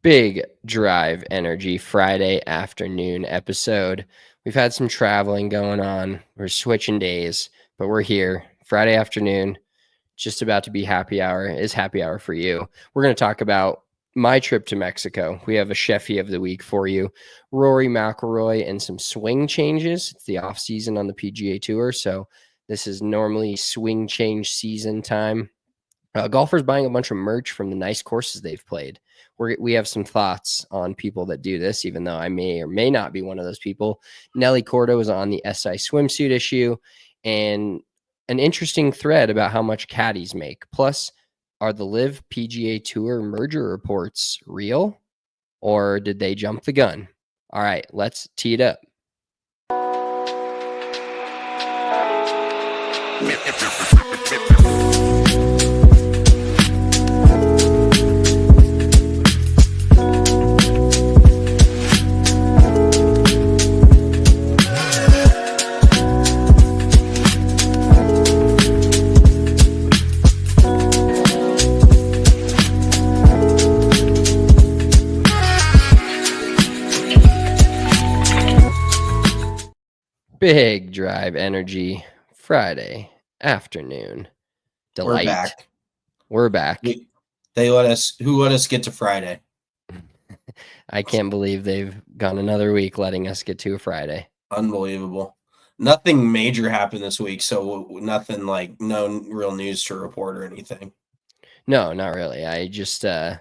Big Drive Energy Friday afternoon episode. We've had some traveling going on. We're switching days, but we're here Friday afternoon. Just about to be happy hour. Is happy hour for you. We're going to talk about my trip to Mexico. We have a Scheffy of the week for you. Rory McIlroy and some swing changes. It's the off season on the PGA Tour, so this is normally swing change season time. Golfers buying a bunch of merch from the nice courses they've played. We have some thoughts on people that do this, even though I may or may not be one of those people. Nelly Cordo is on the SI swimsuit issue, and an interesting thread about how much caddies make. Plus, are the LIV PGA Tour merger reports real, or did they jump the gun? All right, let's tee it up. Big Drive Energy Friday afternoon. Delight. We're back. Who let us get to Friday? I can't believe they've gone another week letting us get to a Friday. Unbelievable. Nothing major happened this week, so nothing like no real news to report or anything. No, not really. I just I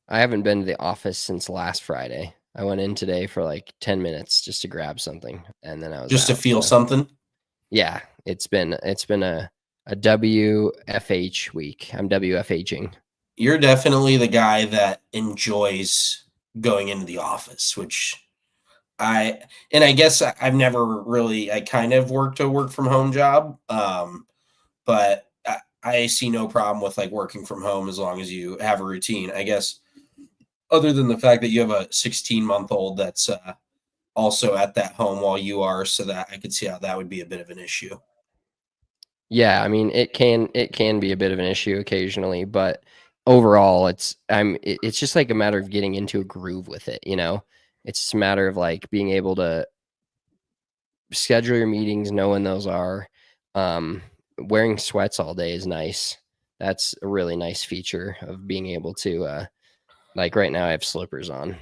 haven't been to the office since last Friday. I went in today for like 10 minutes just to grab something, and then I was just out, to feel something. Yeah, it's been a WFH week. I'm WFHing. You're definitely the guy that enjoys going into the office, which I guess I've never really. I kind of worked a work from home job, but I see no problem with like working from home as long as you have a routine. I guess, other than the fact that you have a 16-month-old that's also at that home while you are, so that I could see how that would be a bit of an issue. Yeah, I mean it can be a bit of an issue occasionally, but overall it's just like a matter of getting into a groove with it, you know. It's just a matter of like being able to schedule your meetings, know when those are. Wearing sweats all day is nice. That's a really nice feature of being able to like right now I have slippers on.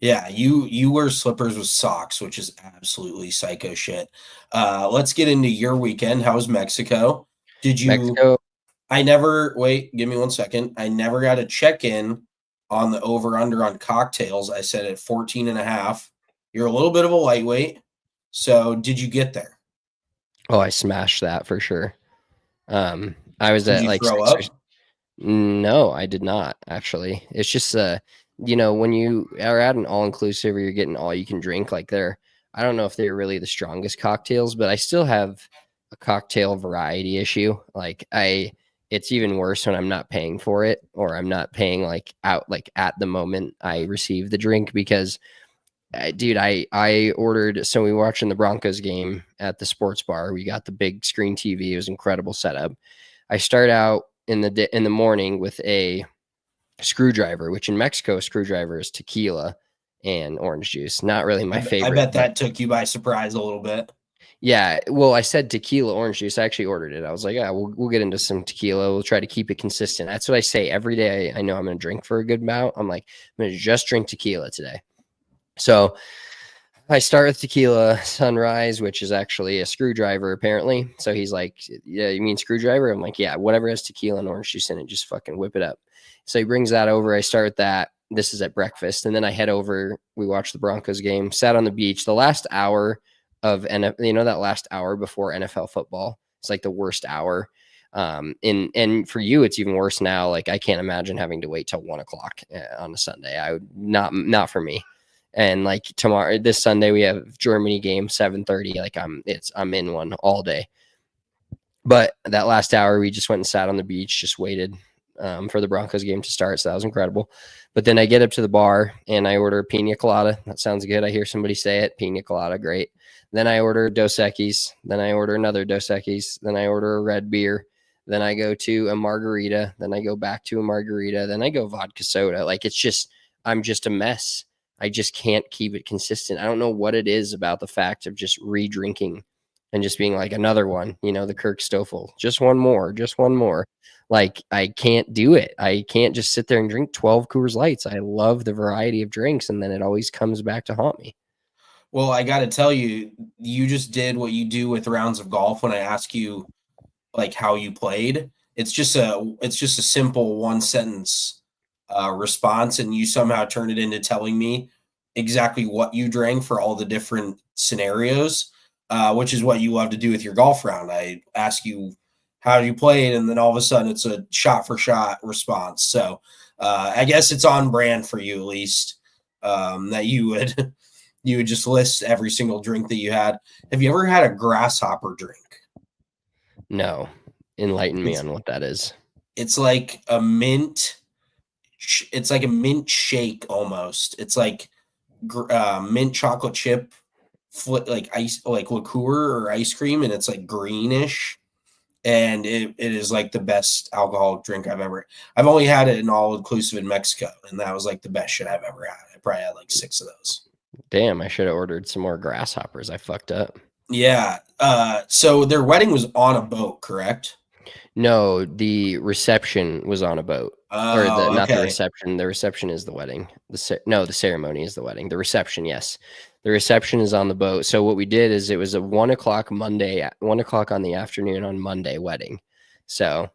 Yeah, you wear slippers with socks, which is absolutely psycho shit. Let's get into your weekend. How was Mexico? Did you Mexico? Wait, give me 1 second. I never got a check-in on the over-under on cocktails. I said at 14.5. You're a little bit of a lightweight. So did you get there? Oh, I smashed that for sure. I was did at you like throw up? No, I did not actually. It's just you know, when you are at an all-inclusive or you're getting all you can drink, like I don't know if they're really the strongest cocktails, but I still have a cocktail variety issue. Like it's even worse when I'm not paying for it, or I'm not paying like out like at the moment I receive the drink, because dude, I ordered, so we were watching the Broncos game at the sports bar. We got the big screen TV. It was an incredible setup. I start out in the morning with a screwdriver, which in Mexico, a screwdriver is tequila and orange juice. Not really my favorite. I bet that took you by surprise a little bit. Yeah, well, I said tequila, orange juice. I actually ordered it. I was like, yeah, we'll get into some tequila. We'll try to keep it consistent. That's what I say every day. I know I'm going to drink for a good amount. I'm like, I'm going to just drink tequila today. So I start with tequila sunrise, which is actually a screwdriver, apparently. So he's like, yeah, you mean screwdriver? I'm like, yeah, whatever has tequila and orange juice in it, just fucking whip it up. So he brings that over. I start with that. This is at breakfast. And then I head over. We watched the Broncos game, sat on the beach. The last hour of NFL, you know, that last hour before NFL football, it's like the worst hour. And for you, it's even worse now. Like, I can't imagine having to wait till 1 o'clock on a Sunday. I would not for me. And like tomorrow, this Sunday, we have Germany game, 7:30. Like I'm in one all day. But that last hour, we just went and sat on the beach, just waited for the Broncos game to start. So that was incredible. But then I get up to the bar and I order a pina colada. That sounds good. I hear somebody say it. Pina colada, great. Then I order Dos Equis. Then I order another Dos Equis. Then I order a red beer. then I go to a margarita, then I go back to a margarita, then I go vodka soda. Like I'm just a mess. I just can't keep it consistent. I don't know what it is about the fact of just re-drinking and just being like another one, the Kirk Stoffel, just one more, just one more. Like I can't do it. I can't just sit there and drink 12 Coors Lights. I love the variety of drinks, and then it always comes back to haunt me. Well, I got to tell you, you just did what you do with rounds of golf when I ask you like how you played. It's just a simple one sentence response, and you somehow turned it into telling me exactly what you drank for all the different scenarios, which is what you love to do with your golf round. I ask you how you played, and then all of a sudden it's a shot for shot response. So I guess it's on brand for you, at least, that you would you would just list every single drink that you had. Have you ever had a grasshopper drink? No. Enlighten me on what that is. It's like a mint. It's like a mint shake almost. It's like mint chocolate chip, like ice, like liqueur or ice cream, and it's like greenish. And it is like the best alcoholic drink I've only had it in all inclusive in Mexico, and that was like the best shit I've ever had. I probably had like 6 of those. Damn, I should have ordered some more grasshoppers. I fucked up. Yeah. So their wedding was on a boat, correct? No, the reception was on a boat. Or not the Okay. reception. The reception is the wedding. The ceremony is the wedding. The reception, yes. The reception is on the boat. So what we did is it was a 1 o'clock Monday, 1 o'clock on the afternoon on Monday wedding. So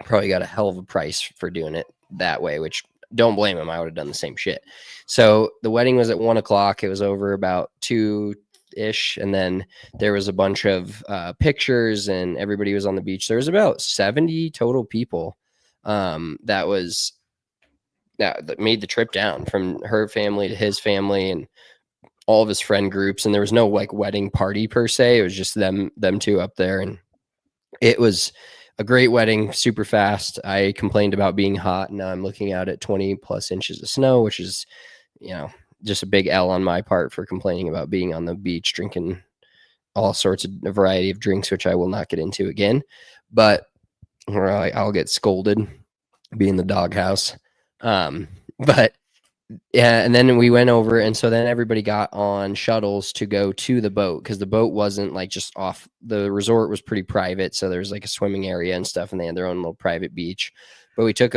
probably got a hell of a price for doing it that way, which don't blame him. I would have done the same shit. So the wedding was at 1 o'clock. It was over about 2-ish. And then there was a bunch of pictures, and everybody was on the beach. There was about 70 total people that made the trip down from her family to his family and all of his friend groups. And there was no like wedding party per se. It was just them two up there. And it was a great wedding, super fast. I complained about being hot. Now I'm looking out at 20 plus inches of snow, which is, just a big L on my part for complaining about being on the beach, drinking all sorts of a variety of drinks, which I will not get into again, but I'll get scolded, be in the doghouse. But yeah, and then we went over, and so then everybody got on shuttles to go to the boat, because the boat wasn't like just off. The resort was pretty private, so there's like a swimming area and stuff, and they had their own little private beach. But we took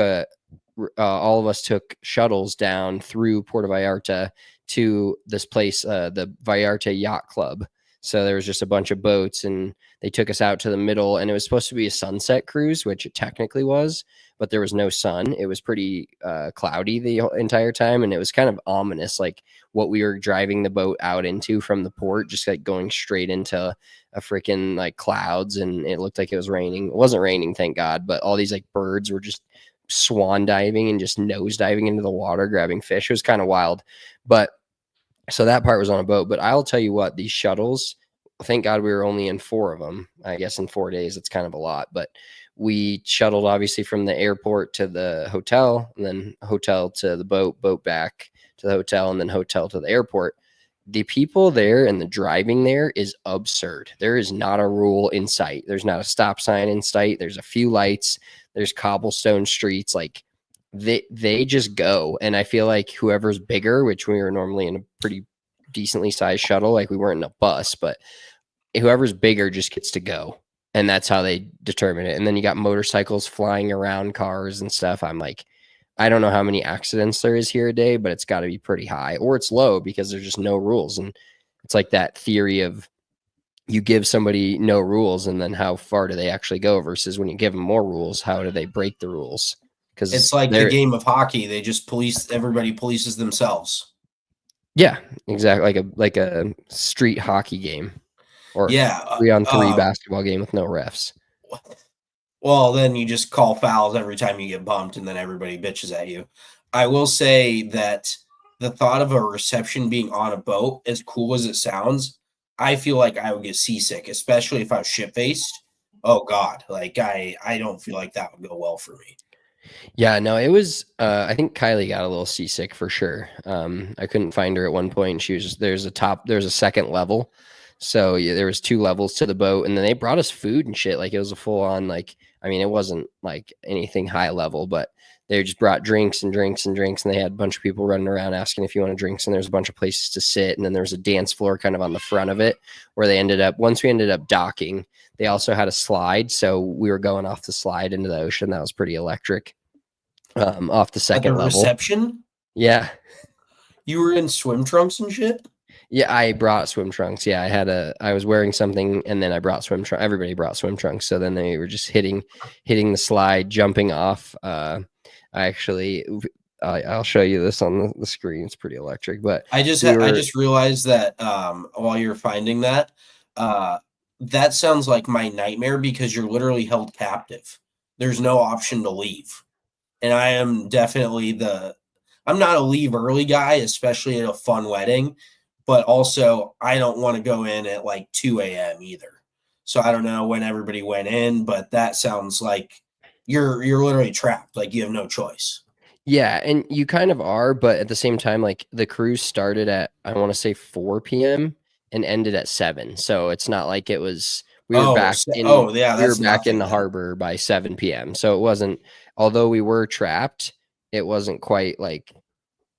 all of us took shuttles down through Puerto Vallarta to this place, the Vallarta Yacht Club. So there was just a bunch of boats, and they took us out to the middle, and it was supposed to be a sunset cruise, which it technically was, but there was no sun. It was pretty cloudy the entire time, and it was kind of ominous, like what we were driving the boat out into from the port, just like going straight into a freaking like clouds, and it looked like it was raining. It wasn't raining, thank God, but all these like birds were just swan diving and just nose diving into the water, grabbing fish. It was kind of wild, but so that part was on a boat. But I'll tell you what, these shuttles, thank God we were only in 4 of them. I guess in 4 days, it's kind of a lot, but we shuttled obviously from the airport to the hotel, and then hotel to the boat back to the hotel, and then hotel to the airport. The people there and the driving there is absurd. There is not a rule in sight. There's not a stop sign in sight. There's a few lights. There's cobblestone streets. Like they just go. And I feel like whoever's bigger, which we were normally in a pretty decently sized shuttle, like we weren't in a bus, but whoever's bigger just gets to go. And that's how they determine it. And then you got motorcycles flying around cars and stuff. I'm like, I don't know how many accidents there is here a day, but it's got to be pretty high, or it's low because there's just no rules. And it's like that theory of you give somebody no rules, and then how far do they actually go, versus when you give them more rules, how do they break the rules? Because it's like the game of hockey. They just everybody polices themselves. Yeah, exactly. Like a street hockey game, or 3-on-3 basketball game with no refs. Well, then you just call fouls every time you get bumped, and then everybody bitches at you. I will say that the thought of a reception being on a boat, as cool as it sounds, I feel like I would get seasick, especially if I was shit-faced. Oh, God. Like, I don't feel like that would go well for me. Yeah, no, it was, I think Kylie got a little seasick for sure. I couldn't find her at one point. She was just, there's a second level. So yeah, there was 2 levels to the boat, and then they brought us food and shit. Like it was a full on, like, I mean, it wasn't like anything high level, but they just brought drinks and drinks and drinks, and they had a bunch of people running around asking if you want drinks, and there's a bunch of places to sit, and then there's a dance floor kind of on the front of it where they once we ended up docking, they also had a slide, so we were going off the slide into the ocean. That was pretty electric. Off the second At the level. reception? Yeah. You were in swim trunks and shit? Yeah, I brought swim trunks. Yeah, I was wearing something, and then I brought swim trunks. Everybody brought swim trunks. So then they were just hitting the slide, jumping off. I'll show you this on the screen. It's pretty electric. But I just realized that while you're finding that, that sounds like my nightmare because you're literally held captive. There's no option to leave. And I am definitely I'm not a leave early guy, especially at a fun wedding, but also I don't want to go in at like 2 a.m. either. So I don't know when everybody went in, but that sounds like you're literally trapped. Like you have no choice. Yeah, and you kind of are, but at the same time, like the cruise started at, I want to say 4 p.m. and ended at 7. So it's not like it was we were back in the harbor by 7 p.m. So it wasn't, although we were trapped, it wasn't quite like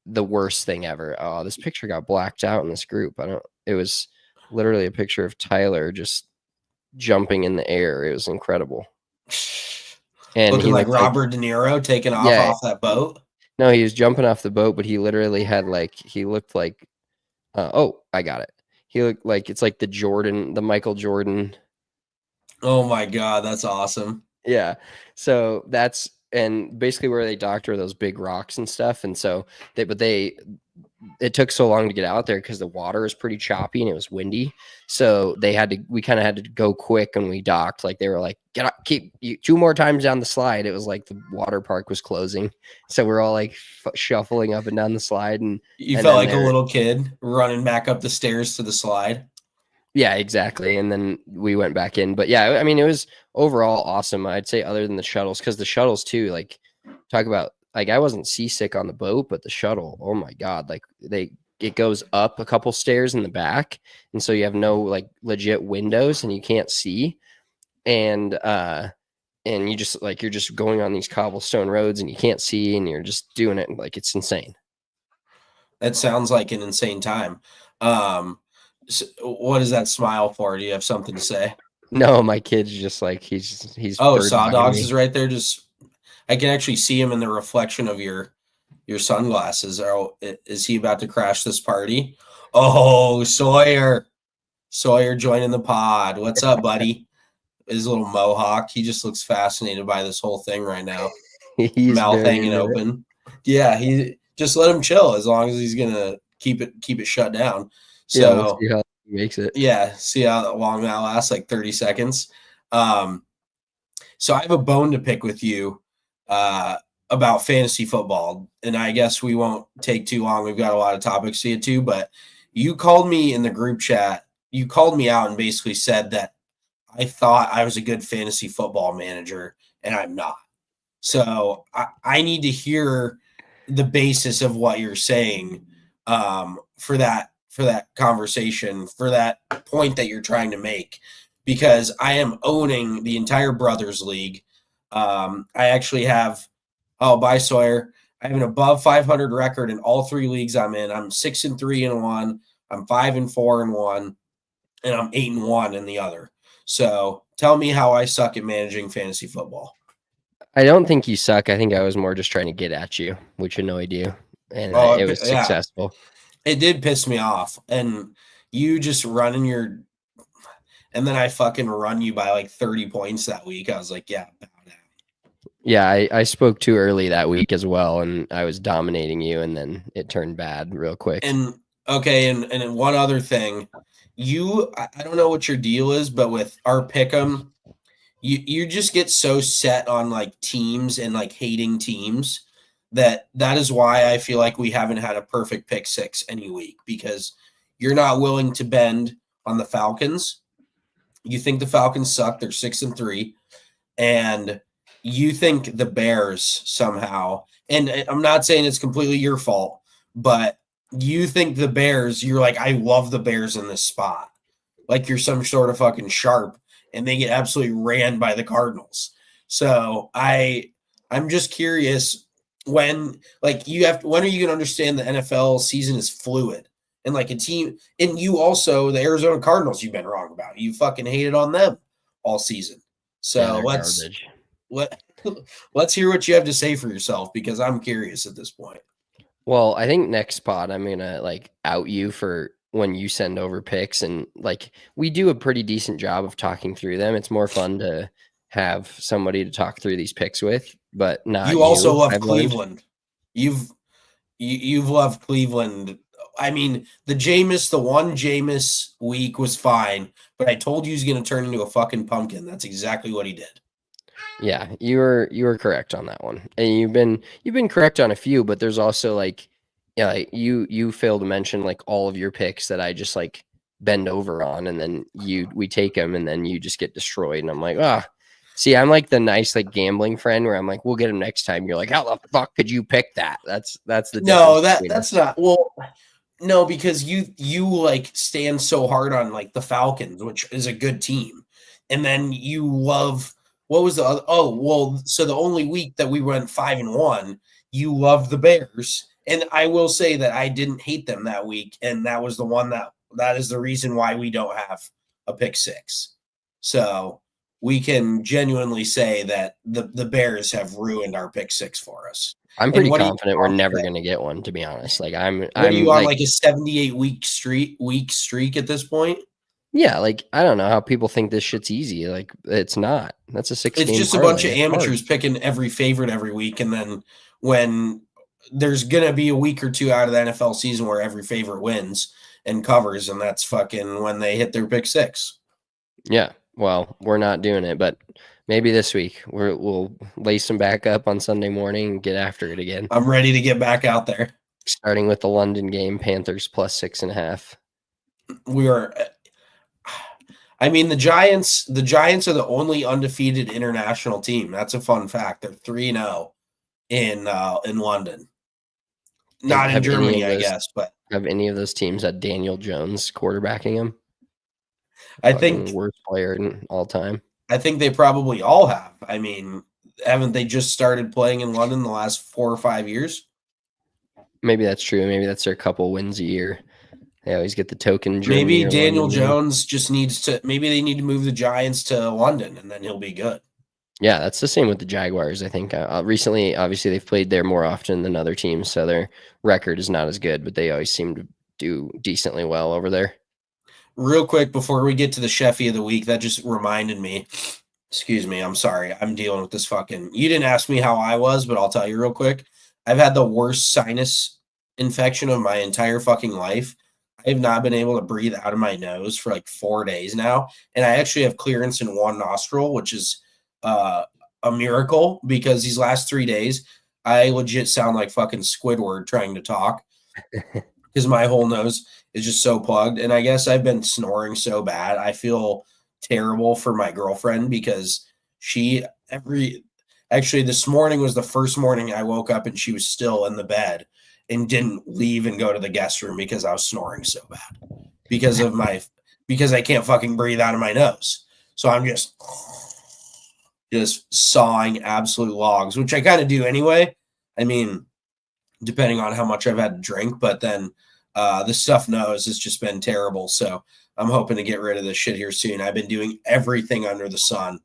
the worst thing ever. Oh, this picture got blacked out in this group. It was literally a picture of Tyler just jumping in the air. It was incredible. And looking like Robert De Niro taking off that boat. No, he was jumping off the boat, but he literally had he looked like, oh, I got it. He looked like it's like the Michael Jordan. Oh my God, that's awesome. Yeah. So and basically where they docked are those big rocks and stuff. And so it took so long to get out there because the water was pretty choppy and it was windy. So we kind of had to go quick when we docked. Like they were like, keep you 2 more times down the slide. It was like the water park was closing. So we're all like shuffling up and down the slide. And you felt like a little kid running back up the stairs to the slide. Yeah, exactly. And then we went back in. But yeah, I mean, it was overall awesome. I'd say other than the shuttles, because the shuttles too, like talk about, like I wasn't seasick on the boat, but the shuttle, oh my God, like it goes up a couple stairs in the back. And so you have no like legit windows and you can't see. And you just like, you're just going on these cobblestone roads and you can't see and you're just doing it. Like it's insane. That sounds like an insane time. So what is that smile for? Do you have something to say? No, my kid's just like he's. Oh, Saw Dogs is right there. Just I can actually see him in the reflection of your sunglasses. Oh, is he about to crash this party? Oh, Sawyer joining the pod. What's up, buddy? His little mohawk. He just looks fascinated by this whole thing right now. He's mouth hanging open. Yeah, he just let him chill as long as he's gonna keep it shut down. So yeah, let's see how he makes it. Yeah, see how long that lasts, like 30 seconds. So I have a bone to pick with you about fantasy football, and I guess we won't take too long. We've got a lot of topics to get to, but you called me in the group chat. You called me out and basically said that I thought I was a good fantasy football manager, and I'm not. So I need to hear the basis of what you're saying for that conversation, for that point that you're trying to make, because I am owning the entire Brothers League. I actually have, bye Sawyer. I have an above 500 record in all 3 leagues I'm in. I'm 6-3-1. I'm 5-4-1, and I'm 8-1 in the other. So tell me how I suck at managing fantasy football. I don't think you suck. I think I was more just trying to get at you, which annoyed you, and it was successful. It did piss me off, and you just running and then I fucking run you by like 30 points that week. I was like, yeah, bow down. Yeah, I spoke too early that week as well, and I was dominating you, and then it turned bad real quick. And okay, and one other thing, I don't know what your deal is, but with our pick'em, you just get so set on like teams and like hating teams. That is why I feel like we haven't had a perfect pick 6 any week, because you're not willing to bend on the Falcons. You think the Falcons suck. They're 6-3. And you think the Bears somehow, and I'm not saying it's completely your fault, but you think the Bears, you're like, I love the Bears in this spot. Like you're some sort of fucking sharp, and they get absolutely ran by the Cardinals. So I'm just curious when are you going to understand the NFL season is fluid and like a team, and you also the Arizona Cardinals you've been wrong about. You fucking hated on them all season. So garbage. let's hear what you have to say for yourself because I'm curious at this point. Well, I think next pod I'm gonna like out you for when you send over picks, and like we do a pretty decent job of talking through them. It's more fun to have somebody to talk through these picks with, but not You also love I've Cleveland. learned. You've loved Cleveland. I mean, the one Jameis week was fine, but I told you he's going to turn into a fucking pumpkin. That's exactly what he did. Yeah, you were correct on that one, and you've been correct on a few, but there's also like, yeah, like you failed to mention like all of your picks that I just like bend over on, and then we take them, and then you just get destroyed, and I'm like, see, I'm like the nice like gambling friend where I'm like, we'll get him next time. You're like, how the fuck could you pick that? That's the no, difference that's not well. No, because you like stand so hard on like the Falcons, which is a good team, and then you love what was the other? Oh, well, so the only week that we went 5-1, you loved the Bears, and I will say that I didn't hate them that week, and that was the one that is the reason why we don't have a pick six. So we can genuinely say that the Bears have ruined our pick six for us. I'm pretty confident we're never going to get one, to be honest. Like I'm on like a 78 week streak at this point? Yeah, like I don't know how people think this shit's easy. Like it's not. That's a 6 It's game just a parlay. bunch of amateurs picking every favorite every week, and then when there's gonna be a week or two out of the NFL season where every favorite wins and covers, and that's fucking when they hit their pick six. Yeah, well, we're not doing it, but maybe this week we'll lace them back up on Sunday morning and get after it again. I'm ready to get back out there. Starting with the London game, Panthers +6.5. We are. I mean, the Giants are the only undefeated international team. That's a fun fact. They're 3-0 in London. Not in Germany, I guess, but have any of those teams had Daniel Jones quarterbacking them? I think worst player in all time. I think they probably all have. I mean, haven't they just started playing in London the last 4 or 5 years? Maybe that's true. Maybe that's their couple wins a year. They always get the token. Maybe Daniel Jones just needs to. Maybe they need to move the Giants to London, and then he'll be good. Yeah, that's the same with the Jaguars. I think recently, obviously, they've played there more often than other teams, so their record is not as good, but they always seem to do decently well over there. Real quick, before we get to the Scheffy of the week, that just reminded me. Excuse me, I'm sorry. I'm dealing with this fucking. You didn't ask me how I was, but I'll tell you real quick. I've had the worst sinus infection of my entire fucking life. I have not been able to breathe out of my nose for like 4 days now, and I actually have clearance in one nostril, which is a miracle because these last 3 days I legit sound like fucking Squidward trying to talk because my whole nose is just so plugged. And I guess I've been snoring so bad. I feel terrible for my girlfriend because actually this morning was the first morning I woke up and she was still in the bed and didn't leave and go to the guest room because I was snoring so bad because I can't fucking breathe out of my nose. So I'm just sawing absolute logs, which I kind of do anyway. I mean, depending on how much I've had to drink, but then the stuffed nose has just been terrible. So I'm hoping to get rid of this shit here soon. I've been doing everything under the sun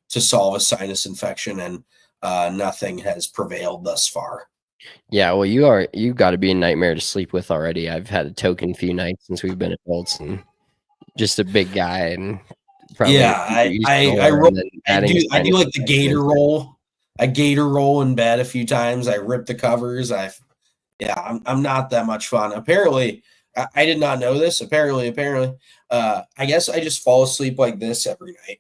to solve a sinus infection, and nothing has prevailed thus far. Yeah, well, you got to be a nightmare to sleep with already. I've had a token few nights since we've been adults, and just a big guy, and probably I do like the gator roll. I gator roll in bed a few times. I rip the covers. I'm not that much fun. Apparently, I did not know this. Apparently, I guess I just fall asleep like this every night.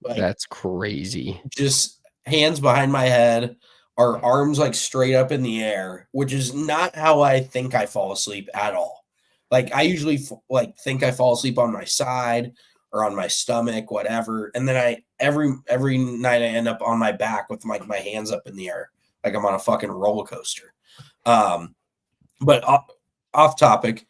Like, that's crazy. Just hands behind my head, our arms like straight up in the air, which is not how I think I fall asleep at all. Like I usually think I fall asleep on my side or on my stomach, whatever. And then every night I end up on my back with like my hands up in the air, like I'm on a fucking roller coaster. But off topic,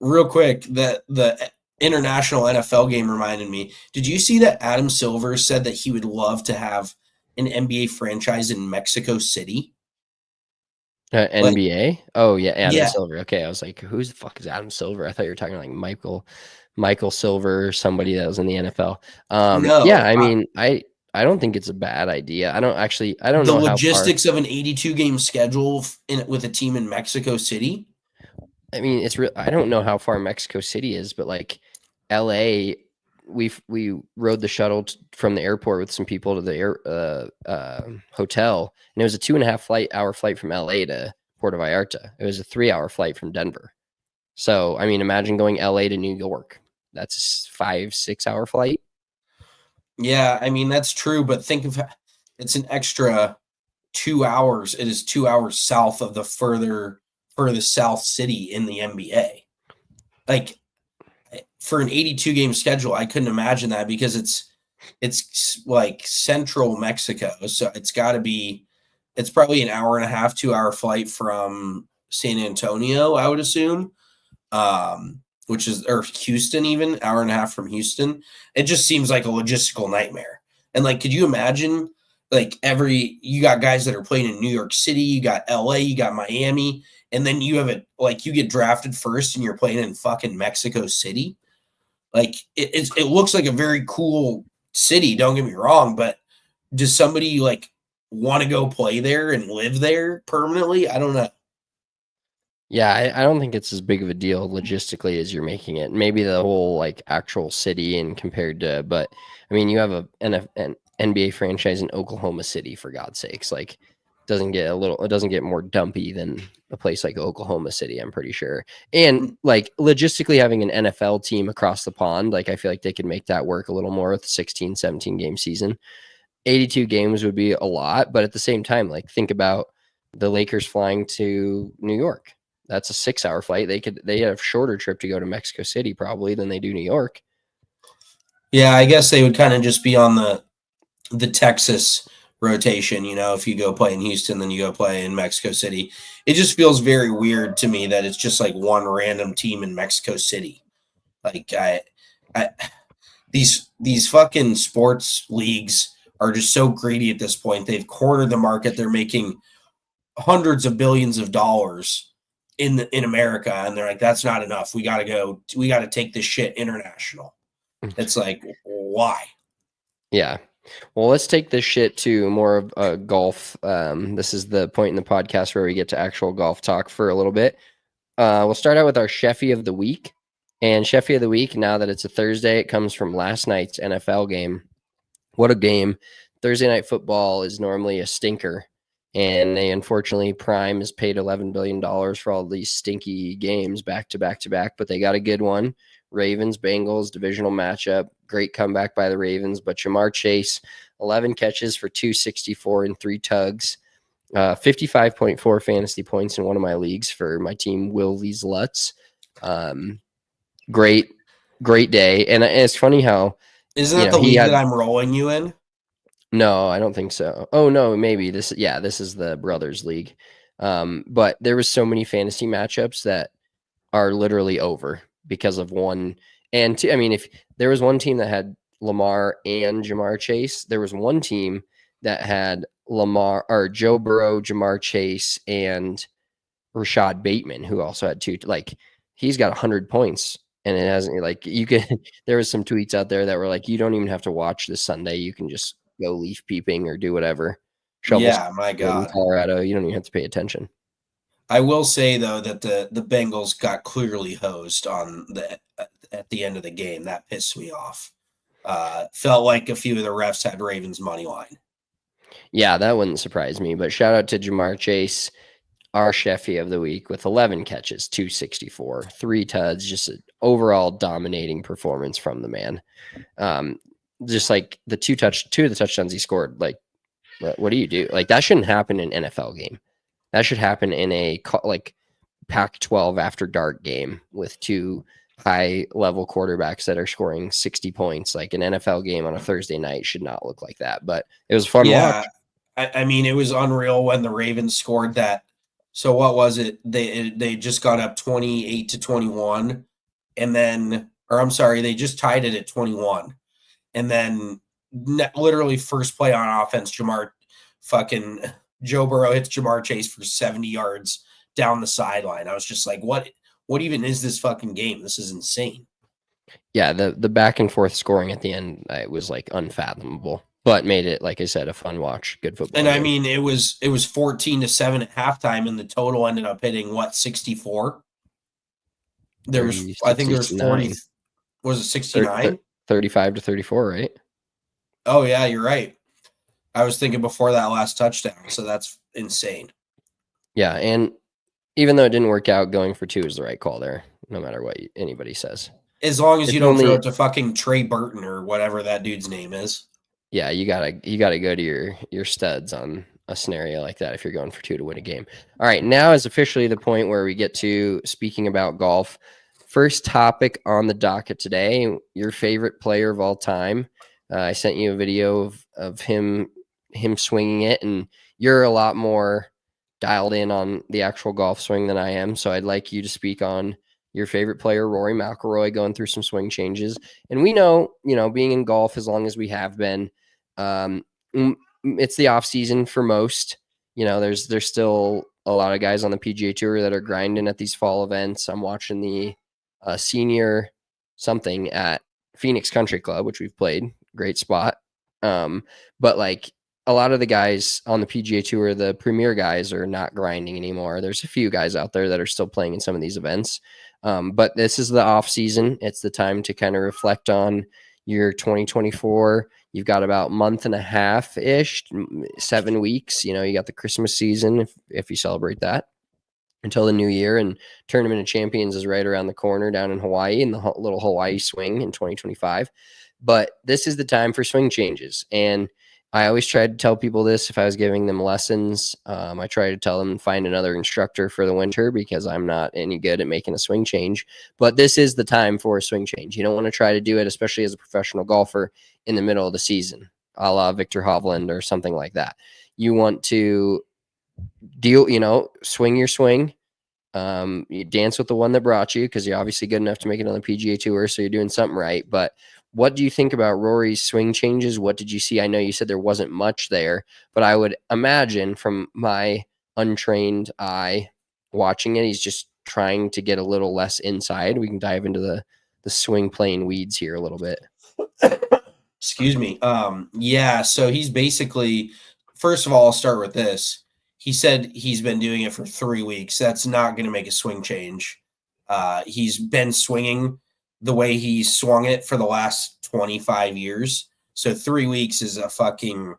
real quick, the international NFL game reminded me. Did you see that Adam Silver said that he would love to have an NBA franchise in Mexico City? NBA? Oh yeah, Adam Yeah, Silver. Okay, I was like, who's the fuck is Adam Silver? I thought you were talking like Michael Silver, somebody that was in the NFL. Yeah, no. I mean, I don't think it's a bad idea. I don't The know how far. logistics of an 82 game schedule with a team in Mexico City. I mean, it's real. I don't know how far Mexico City is, but like LA, we rode the shuttle from the airport with some people to the hotel, and it was a 2.5 hour flight from LA to Puerto Vallarta. It was a 3 hour flight from Denver. So, I mean, imagine going LA to New York. That's a 5-6 hour flight. Yeah, I mean that's true, but think of it's an extra 2 hours. It is 2 hours south of the furthest south city in the NBA. Like for an 82 game schedule, I couldn't imagine that because it's like central Mexico, so it's probably an hour and a half, 2 hour flight from San Antonio, I would assume. Which is, or Houston, even hour and a half from Houston. It just seems like a logistical nightmare. And like, could you imagine like you got guys that are playing in New York City, you got LA, you got Miami, and then you have you get drafted first and you're playing in fucking Mexico City. Like it looks like a very cool city. Don't get me wrong, but does somebody like want to go play there and live there permanently? I don't know. Yeah, I don't think it's as big of a deal logistically as you're making it. Maybe the whole like actual city and compared to, but I mean, you have an NBA franchise in Oklahoma City, for God's sakes. Like, it doesn't get more dumpy than a place like Oklahoma City, I'm pretty sure. And like logistically having an NFL team across the pond, like I feel like they could make that work a little more with a 16, 17 game season. 82 games would be a lot, but at the same time, like think about the Lakers flying to New York. That's a 6 hour flight. They have a shorter trip to go to Mexico City probably than they do New York. Yeah, I guess they would kind of just be on the Texas rotation, if you go play in Houston, then you go play in Mexico City. It just feels very weird to me that it's just like one random team in Mexico City. Like these fucking sports leagues are just so greedy at this point. They've cornered the market. They're making hundreds of billions of dollars in America, and they're like, that's not enough. We got to take this shit international. It's like, why? Yeah. Well, let's take this shit to more of golf. This is the point in the podcast where we get to actual golf talk for a little bit. We'll start out with our Scheffy of the week. And Scheffy of the week, now that it's a Thursday, it comes from last night's NFL game. What a game. Thursday night football is normally a stinker. And they unfortunately, Prime has paid $11 billion for all these stinky games back to back to back, but they got a good one. Ravens, Bengals, divisional matchup. Great comeback by the Ravens, but Jamar Chase, 11 catches for 264 and 3 tugs. 55.4 fantasy points in one of my leagues for my team, Willie's Lutz. Great day. And it's funny how. Isn't that the league that I'm rolling you in? No, I don't think so. Oh no, maybe this is the Brothers League. But there was so many fantasy matchups that are literally over because of one and two. I mean, if there was one team that had Lamar and Jamar Chase, there was one team that had Lamar or Joe Burrow, Jamar Chase, and Rashad Bateman, who also had two. Like he's got 100 points. And it hasn't there was some tweets out there that were like, you don't even have to watch this Sunday. You can just go leaf peeping or do whatever. Yeah, my God. In Colorado, you don't even have to pay attention. I will say though that the Bengals got clearly hosed at the end of the game. That pissed me off. Felt like a few of the refs had Ravens money line. Yeah, that wouldn't surprise me. But shout out to Jamar Chase, our Scheffy of the week, with 11 catches, 264, 3 tuds, just an overall dominating performance from the man. Just like the two of the touchdowns he scored, like, what do you do? Like, that shouldn't happen in an NFL game. That should happen in a like Pac-12 after dark game with two high-level quarterbacks that are scoring 60 points. Like an NFL game on a Thursday night should not look like that. But it was fun to watch. I mean, it was unreal when the Ravens scored that. So what was it? They just got up 28-21, and then, or I'm sorry, they just tied it at 21, and then literally first play on offense, Joe Burrow hits Jamar Chase for 70 yards down the sideline. I was just like, what even is this fucking game? This is insane. Yeah, the back and forth scoring at the end, it was like unfathomable, but made it, like I said, a fun watch. Good football. And game. I mean, it was 14-7 at halftime, and the total ended up hitting 64. I think there was 40. Was it 69? 35-34, right? Oh yeah, you're right. I was thinking before that last touchdown, so that's insane. Yeah, and even though it didn't work out, going for 2 is the right call there, no matter what anybody says. As long as you don't throw it to fucking Trey Burton or whatever that dude's name is. Yeah, you gotta go to your studs on a scenario like that if you're going for 2 to win a game. All right, now is officially the point where we get to speaking about golf. First topic on the docket today, your favorite player of all time. I sent you a video of him swinging it, and you're a lot more dialed in on the actual golf swing than I am. So I'd like you to speak on your favorite player, Rory McIlroy, going through some swing changes. And we know, being in golf as long as we have been, it's the off season for most. There's still a lot of guys on the PGA Tour that are grinding at these fall events. I'm watching the senior something at Phoenix Country Club, which we've played. Great spot. But like a lot of the guys on the PGA Tour, the premier guys, are not grinding anymore. There's a few guys out there that are still playing in some of these events. But this is the off season. It's the time to kind of reflect on your 2024. You've got about a month and a half ish, 7 weeks. You got the Christmas season if you celebrate that until the new year, and Tournament of Champions is right around the corner down in Hawaii in the little Hawaii swing in 2025. But this is the time for swing changes. And I always tried to tell people this if I was giving them lessons. I try to tell them find another instructor for the winter because I'm not any good at making a swing change. But this is the time for a swing change. You don't want to try to do it, especially as a professional golfer, in the middle of the season, a la Victor Hovland or something like that. You want to swing your swing. You dance with the one that brought you because you're obviously good enough to make it on the PGA Tour, so you're doing something right. But what do you think about Rory's swing changes? What did you see? I know you said there wasn't much there, but I would imagine from my untrained eye watching it, he's just trying to get a little less inside. We can dive into the swing playing weeds here a little bit. Excuse me. Yeah, so he's basically, first of all, I'll start with this. He said he's been doing it for 3 weeks. That's not going to make a swing change. He's been swinging the way he swung it for the last 25 years. So 3 weeks is a fucking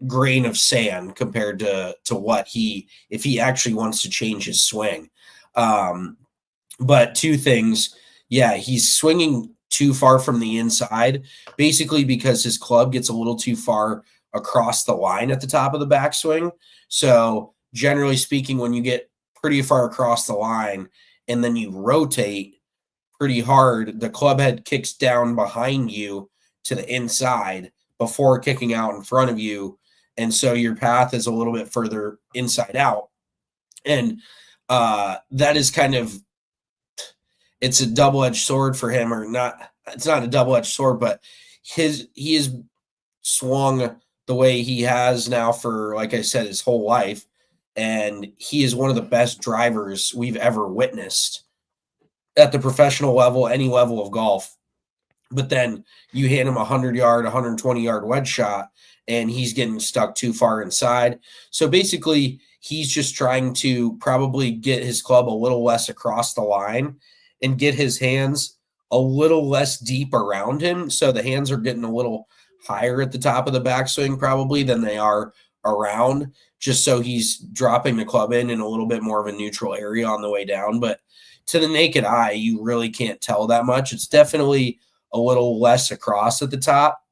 grain of sand compared to what if he actually wants to change his swing. But 2 things. Yeah, he's swinging too far from the inside, basically because his club gets a little too far across the line at the top of the backswing. So generally speaking, when you get pretty far across the line and then you rotate pretty hard, the club head kicks down behind you to the inside before kicking out in front of you. And so your path is a little bit further inside out. And that is kind of, it's a double-edged sword for him, or not. It's not a double-edged sword, but he is swung the way he has now for, like I said, his whole life. And he is one of the best drivers we've ever witnessed at the professional level, any level of golf. But then you hand him a 100-yard, 120-yard wedge shot, and he's getting stuck too far inside. So basically, he's just trying to probably get his club a little less across the line and get his hands a little less deep around him. So the hands are getting a little higher at the top of the backswing probably than they are around, just so he's dropping the club in a little bit more of a neutral area on the way down. But to the naked eye, you really can't tell that much. It's definitely a little less across at the top.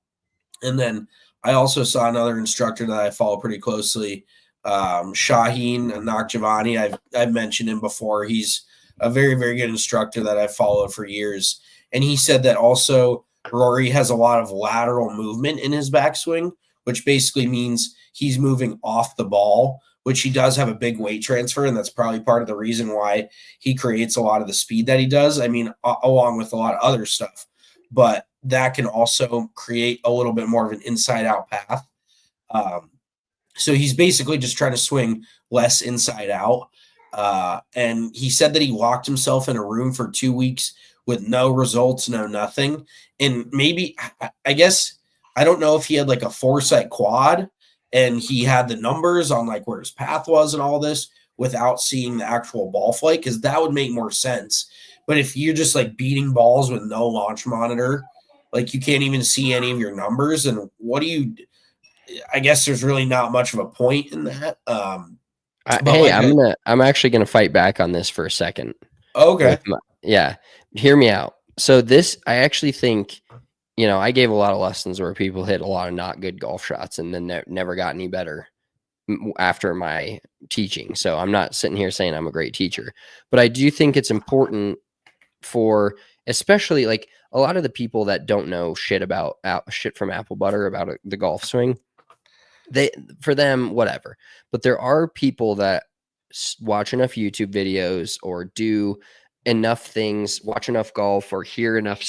And then I also saw another instructor that I follow pretty closely, Shaheen Nakjavani. I've mentioned him before. He's a very, very good instructor that I've followed for years. And he said that also Rory has a lot of lateral movement in his backswing, which basically means he's moving off the ball, which he does have a big weight transfer, and that's probably part of the reason why he creates a lot of the speed that he does. I mean, along with a lot of other stuff. But that can also create a little bit more of an inside out path. So he's basically just trying to swing less inside out. And he said that he locked himself in a room for 2 weeks with no results, no nothing. And maybe, I guess, I don't know if he had like a foresight quad and he had the numbers on like where his path was and all this without seeing the actual ball flight, because that would make more sense. But if you're just like beating balls with no launch monitor, like you can't even see any of your numbers, and what do you? I guess there's really not much of a point in that. But Hey, like, I'm actually gonna fight back on this for a second. okay, Yeah, hear me out. So this, I actually think, I gave a lot of lessons where people hit a lot of not good golf shots and then never got any better after my teaching. So I'm not sitting here saying I'm a great teacher, but I do think it's important for, especially like a lot of the people that don't know shit about shit from apple butter about the golf swing. For them, whatever. But there are people that watch enough YouTube videos or do enough things, watch enough golf or hear enough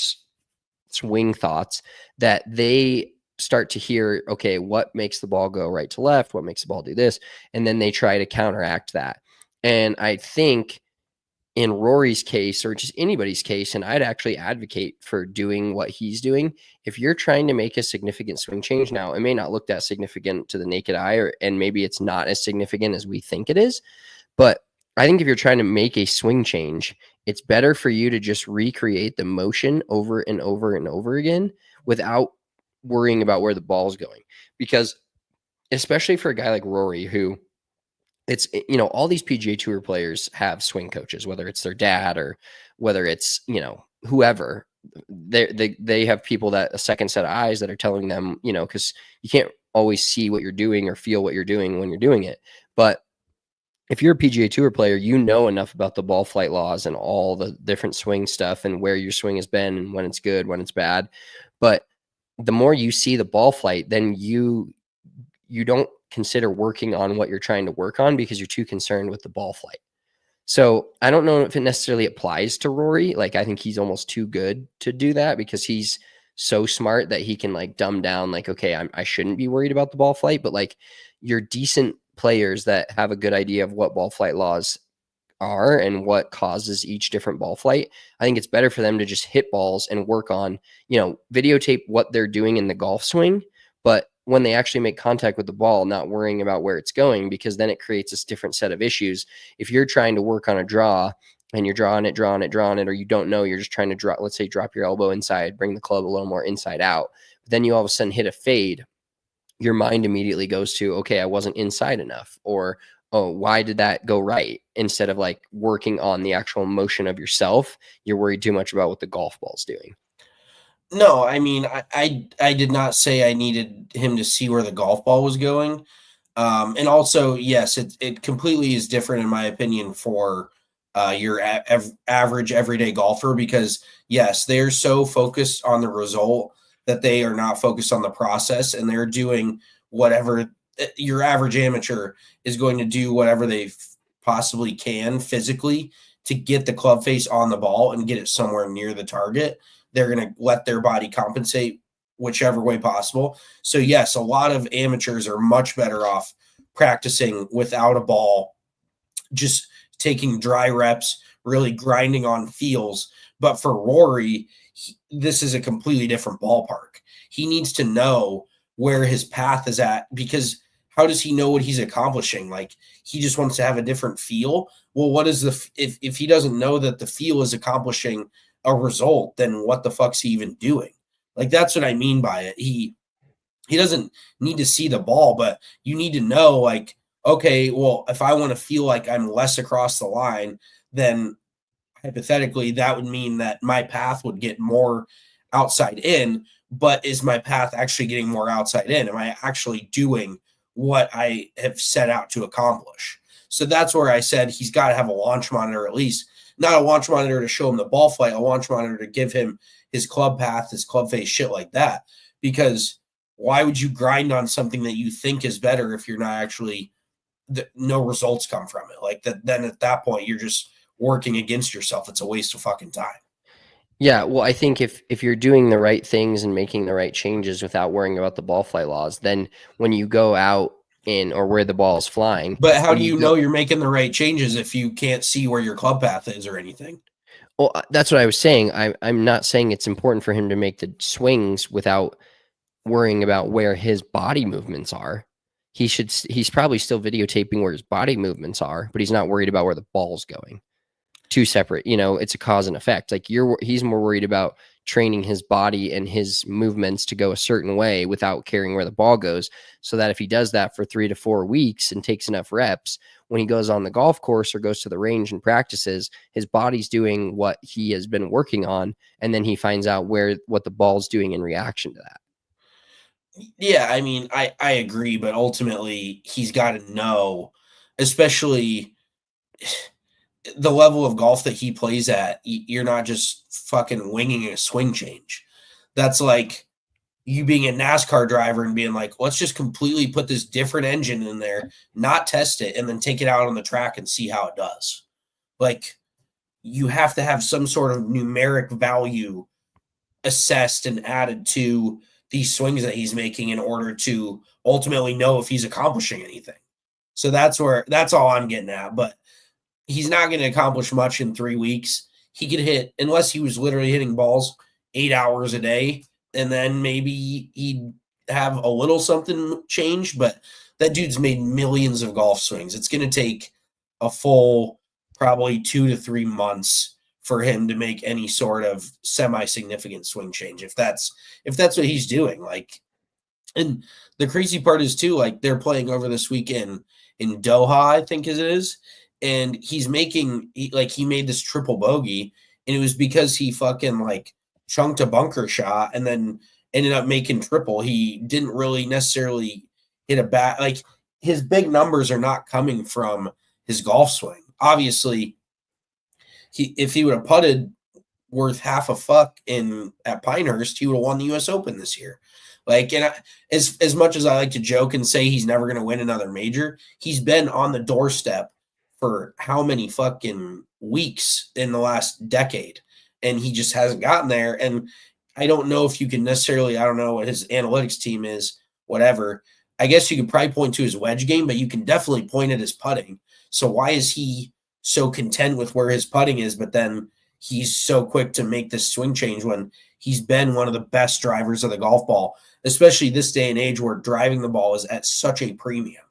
swing thoughts that they start to hear, okay, what makes the ball go right to left? What makes the ball do this? And then they try to counteract that. And I think in Rory's case, or just anybody's case, and I'd actually advocate for doing what he's doing. If you're trying to make a significant swing change, now it may not look that significant to the naked eye, and maybe it's not as significant as we think it is. But I think if you're trying to make a swing change, it's better for you to just recreate the motion over and over and over again without worrying about where the ball's going. Because especially for a guy like Rory, who it's, all these PGA Tour players have swing coaches, whether it's their dad or whether it's, whoever. They have people that a second set of eyes that are telling them, because you can't always see what you're doing or feel what you're doing when you're doing it. But if you're a PGA Tour player, you know enough about the ball flight laws and all the different swing stuff and where your swing has been and when it's good, when it's bad. But the more you see the ball flight, then you don't consider working on what you're trying to work on because you're too concerned with the ball flight. So I don't know if it necessarily applies to Rory. Like, I think he's almost too good to do that because he's so smart that he can like dumb down, like, okay, I shouldn't be worried about the ball flight, but like you're decent players that have a good idea of what ball flight laws are and what causes each different ball flight. I think it's better for them to just hit balls and work on, videotape what they're doing in the golf swing, but when they actually make contact with the ball, not worrying about where it's going, because then it creates this different set of issues. If you're trying to work on a draw and you're drawing it, or you don't know, you're just trying to drop, let's say, drop your elbow inside, bring the club a little more inside out, then you all of a sudden hit a fade. Your mind immediately goes to, okay, I wasn't inside enough, or, oh, why did that go right? Instead of like working on the actual motion of yourself, you're worried too much about what the golf ball's doing. no, I mean, I did not say I needed him to see where the golf ball was going. And also, yes, it completely is different in my opinion for your average everyday golfer, because yes, they're so focused on the result that they are not focused on the process, and they're doing whatever. Your average amateur is going to do whatever they possibly can physically to get the club face on the ball and get it somewhere near the target. They're going to let their body compensate whichever way possible. So yes, a lot of amateurs are much better off practicing without a ball, just taking dry reps, really grinding on feels. But for Rory, this is a completely different ballpark. He needs to know where his path is at, because how does he know what he's accomplishing? Like, he just wants to have a different feel. Well, what is if he doesn't know that the feel is accomplishing a result, then what the fuck's he even doing? Like, that's what I mean by it. He doesn't need to see the ball, but you need to know, like, okay, well, if I want to feel like I'm less across the line, then hypothetically that would mean that my path would get more outside in. But is my path actually getting more outside in? Am I actually doing what I have set out to accomplish? So that's where I said he's got to have a launch monitor, at least not a launch monitor to show him the ball flight, a launch monitor to give him his club path, his club face, shit like that. Because why would you grind on something that you think is better if you're not actually, no results come from it? Like that, then at that point, you're just working against yourself. It's a waste of fucking time. Yeah, well, I think if you're doing the right things and making the right changes without worrying about the ball flight laws, then when you go out in or where the ball is flying, But how when do you you go, know you're making the right changes if you can't see where your club path is or anything? well, that's what I was saying. I'm not saying it's important for him to make the swings without worrying about where his body movements are. He's probably still videotaping where his body movements are, but he's not worried about where the ball's going. Two separate, it's a cause and effect. Like he's more worried about training his body and his movements to go a certain way without caring where the ball goes, so that if he does that for 3 to 4 weeks and takes enough reps, when he goes on the golf course or goes to the range and practices, his body's doing what he has been working on, and then he finds out what the ball's doing in reaction to that. Yeah, I mean, I agree, but ultimately he's got to know, especially the level of golf that he plays at. You're not just fucking winging a swing change. That's like you being a NASCAR driver and being like, let's just completely put this different engine in there, not test it, and then take it out on the track and see how it does. Like, you have to have some sort of numeric value assessed and added to these swings that he's making in order to ultimately know if he's accomplishing anything. So that's all I'm getting at. But he's not going to accomplish much in 3 weeks. He could hit, unless he was literally hitting balls 8 hours a day, and then maybe he'd have a little something changed. But that dude's made millions of golf swings. It's going to take a full probably 2 to 3 months for him to make any sort of semi-significant swing change, if that's what he's doing. Like, and the crazy part is too, like, they're playing over this weekend in Doha, I think it is, and he made this triple bogey, and it was because he fucking like chunked a bunker shot and then ended up making triple. He didn't really necessarily hit a bat. Like, his big numbers are not coming from his golf swing. Obviously, if he would have putted worth half a fuck at Pinehurst, he would have won the U.S. Open this year. Like, and as much as I like to joke and say he's never going to win another major, he's been on the doorstep for how many fucking weeks in the last decade, and he just hasn't gotten there. And I don't know if you can necessarily, I don't know what his analytics team is, whatever. I guess you could probably point to his wedge game, but you can definitely point at his putting. So why is he so content with where his putting is, but then he's so quick to make this swing change when he's been one of the best drivers of the golf ball, especially this day and age where driving the ball is at such a premium.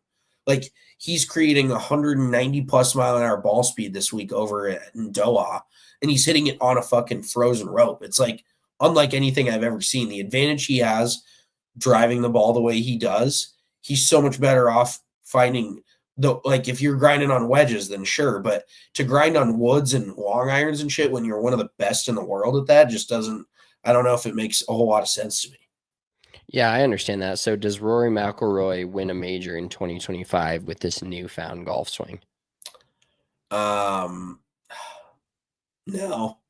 Like, he's creating 190 plus mile an hour ball speed this week over in Doha, and he's hitting it on a fucking frozen rope. It's like unlike anything I've ever seen. The advantage he has driving the ball the way he does, he's so much better off finding like, if you're grinding on wedges, then sure, but to grind on woods and long irons and shit when you're one of the best in the world at that just doesn't, I don't know if it makes a whole lot of sense to me. Yeah, I understand that. So does Rory McIlroy win a major in 2025 with this newfound golf swing? No,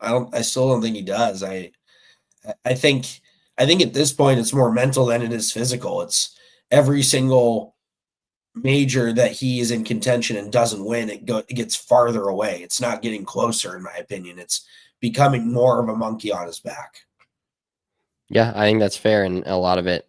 I still don't think he does. I think at this point it's more mental than it is physical. It's every single major that he is in contention and doesn't win, it gets farther away. It's not getting closer, in my opinion. It's becoming more of a monkey on his back. Yeah, I think that's fair. And a lot of it,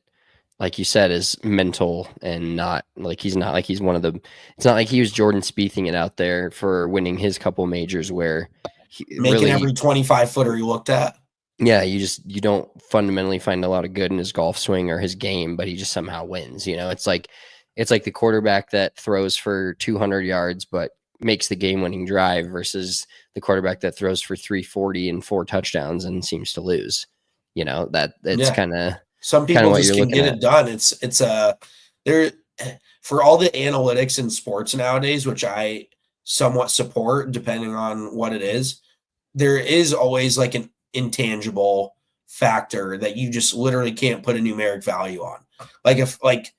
like you said, is mental and not like he's one of the, it's not like he was Jordan Spiething it out there for winning his couple majors where he Making really, every 25 footer he looked at. yeah, you don't fundamentally find a lot of good in his golf swing or his game, but he just somehow wins. It's like the quarterback that throws for 200 yards but makes the game-winning drive versus the quarterback that throws for 340 and 4 touchdowns and seems to lose. That it's kind of some people what just you're can looking get at. it done. It's there for all the analytics in sports nowadays, which I somewhat support depending on what it is. There is always like an intangible factor that you just literally can't put a numeric value on. Like, if like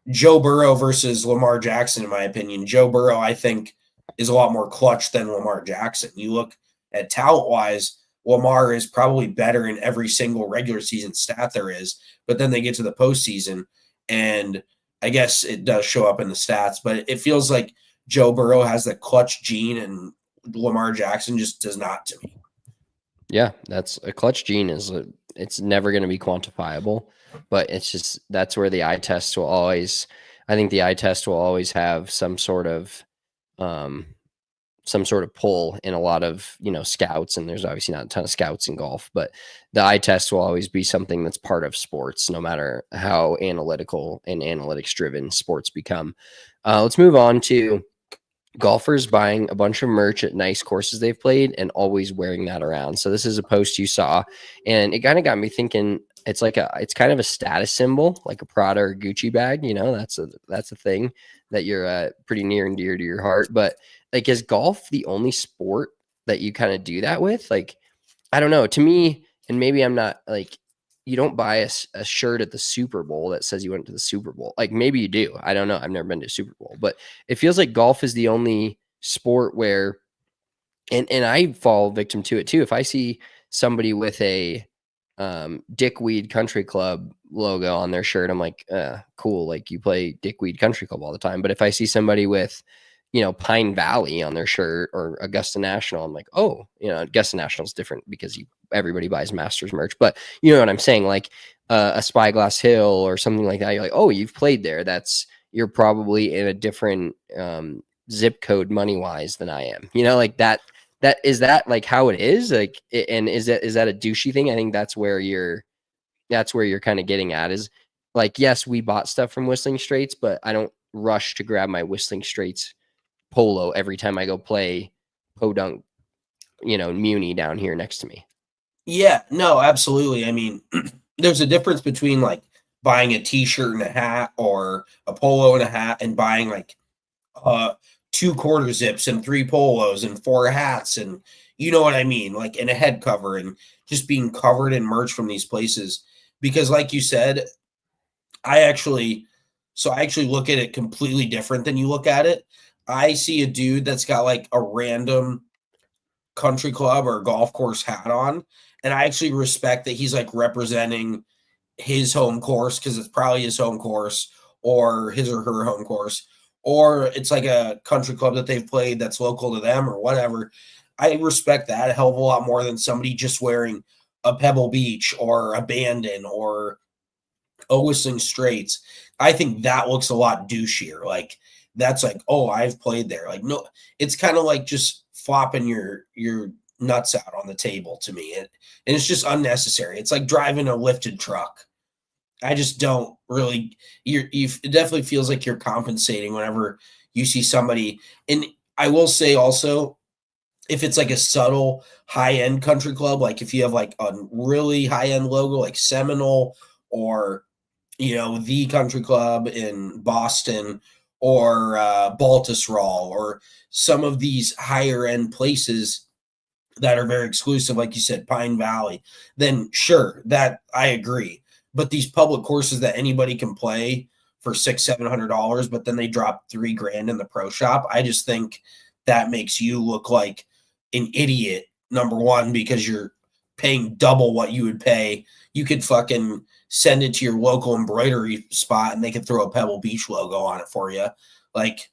Joe Burrow versus Lamar Jackson, in my opinion, Joe Burrow, I think, is a lot more clutch than Lamar Jackson. You look at talent-wise, Lamar is probably better in every single regular season stat there is, but then they get to the postseason, and I guess it does show up in the stats, but it feels like Joe Burrow has that clutch gene, and Lamar Jackson just does not to me. Yeah, that's a clutch gene it's never going to be quantifiable, but it's just that's where the eye test will always. I think the eye test will always have um, some sort of pull in a lot of scouts, and there's obviously not a ton of scouts in golf, but the eye test will always be something that's part of sports, no matter how analytical and analytics driven sports become. Let's move on to golfers buying a bunch of merch at nice courses they've played and always wearing that around. So this is a post you saw, and it kind of got me thinking. It's kind of a status symbol, like a Prada or Gucci bag. That's a thing that you're pretty near and dear to your heart. But like, is golf the only sport that you kind of do that with? Like, I don't know. To me, and maybe I'm not like, you don't buy a shirt at the Super Bowl that says you went to the Super Bowl. Like maybe you do. I don't know. I've never been to a Super Bowl, but it feels like golf is the only sport where, and I fall victim to it too. If I see somebody with a Dickweed Country Club logo on their shirt, I'm like, cool. Like you play Dickweed Country Club all the time. But if I see somebody with, Pine Valley on their shirt or Augusta National, I'm like, oh, Augusta National is different because everybody buys Masters merch. But you know what I'm saying? Like a Spyglass Hill or something like that. You're like, oh, you've played there. You're probably in a different zip code money wise than I am. Like that is that like how it is like, and is that a douchey thing? I think that's where you're kind of getting at is like, yes, we bought stuff from Whistling Straits, but I don't rush to grab my Whistling Straits polo every time I go play podunk, Muni down here next to me. Yeah, no, absolutely. I mean, there's a difference between like buying a t-shirt and a hat or a polo and a hat and buying like 2 quarter zips and 3 polos and 4 hats and you know what I mean, like and a head cover and just being covered in merch from these places. Because like you said, I actually I actually look at it completely different than you look at it. I see a dude that's got like a random country club or golf course hat on, and I actually respect that he's like representing his home course because it's probably his home course or his or her home course, or it's like a country club that they've played that's local to them or whatever. I respect that a hell of a lot more than somebody just wearing a Pebble Beach or Abandon or a Whistling Straits. I think that looks a lot douchier. Like that's like, oh, I've played there. Like no, it's kind of like just flopping your nuts out on the table to me, and it's just unnecessary. It's like driving a lifted truck. I just don't really. It definitely feels like you're compensating whenever you see somebody. And I will say also, if it's like a subtle high end country club, like if you have like a really high end logo like Seminole or the country club in Boston or Baltusrol or some of these higher end places that are very exclusive, like you said, Pine Valley, then sure, that I agree. But these public courses that anybody can play for $600-700, but then they drop $3,000 in the pro shop, I just think that makes you look like an idiot. Number one, because you're paying double what you would pay. You could fucking send it to your local embroidery spot and they could throw a Pebble Beach logo on it for you. Like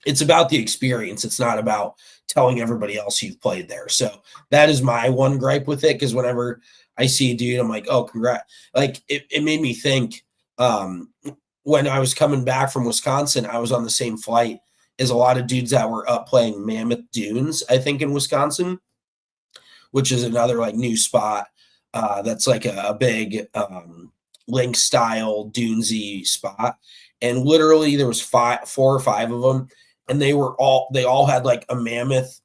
it's about the experience. It's not about telling everybody else you've played there. So that is my one gripe with it. Cause whenever I see a dude, I'm like, oh, congrats. Like it made me think, when I was coming back from Wisconsin, I was on the same flight as a lot of dudes that were up playing Mammoth Dunes, I think in Wisconsin, which is another like new spot. That's like a big link style dunesy spot. And literally there was 4 or 5 of them. And they all had like a Mammoth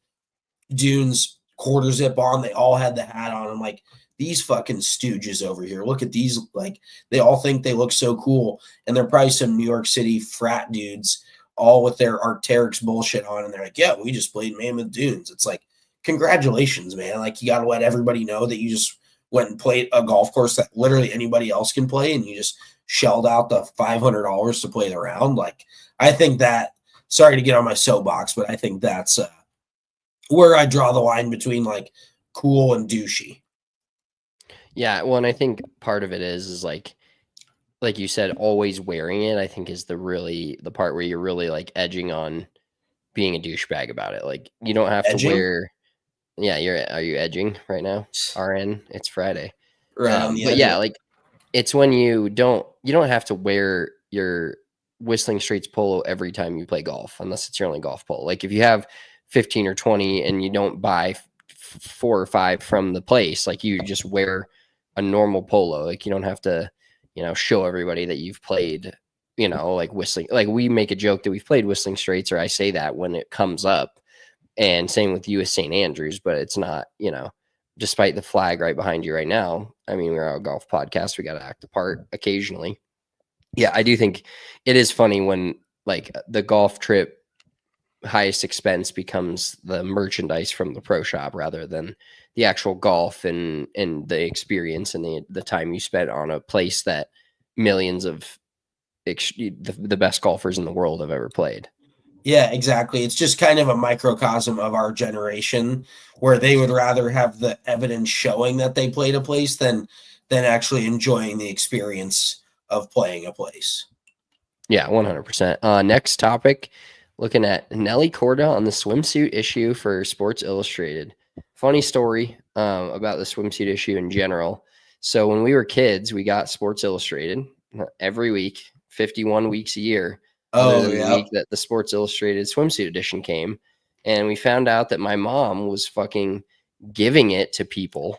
Dunes quarter zip on. They all had the hat on. I'm like, these fucking stooges over here. Look at these. Like they all think they look so cool. And they're probably some New York City frat dudes all with their Arc'teryx bullshit on. And they're like, yeah, we just played Mammoth Dunes. It's like, congratulations, man. Like you got to let everybody know that you just went and played a golf course that literally anybody else can play. And you just shelled out the $500 to play the round. Like, I think that, sorry to get on my soapbox, but I think that's where I draw the line between like cool and douchey. Yeah. Well, and I think part of it is like you said, always wearing it, I think is the part where you're really like edging on being a douchebag about it. Like you don't have to Edging? wear Yeah, are you edging right now? RN, it's Friday. Right on the But edge yeah, of it. like it's when you don't have to wear your Whistling Straits polo every time you play golf, unless it's your only golf polo. Like if you have 15 or 20 and you don't buy 4 or 5 from the place, like you just wear a normal polo. Like you don't have to, show everybody that you've played, like Whistling. Like we make a joke that we've played Whistling Straits, or I say that when it comes up. And same with US St. Andrews, but it's not, despite the flag right behind you right now. I mean, we're a golf podcast. We got to act the part occasionally. Yeah, I do think it is funny when like the golf trip highest expense becomes the merchandise from the pro shop rather than the actual golf and the experience and the time you spent on a place that millions of the best golfers in the world have ever played. Yeah, exactly. It's just kind of a microcosm of our generation where they would rather have the evidence showing that they played a place than actually enjoying the experience of playing a place. Yeah, 100%. Next topic, looking at Nelly Korda on the swimsuit issue for Sports Illustrated. Funny story about the swimsuit issue in general. So when we were kids, we got Sports Illustrated every week, 51 weeks a year, other Oh, than the yeah. week that the Sports Illustrated swimsuit edition came. And we found out that my mom was fucking giving it to people,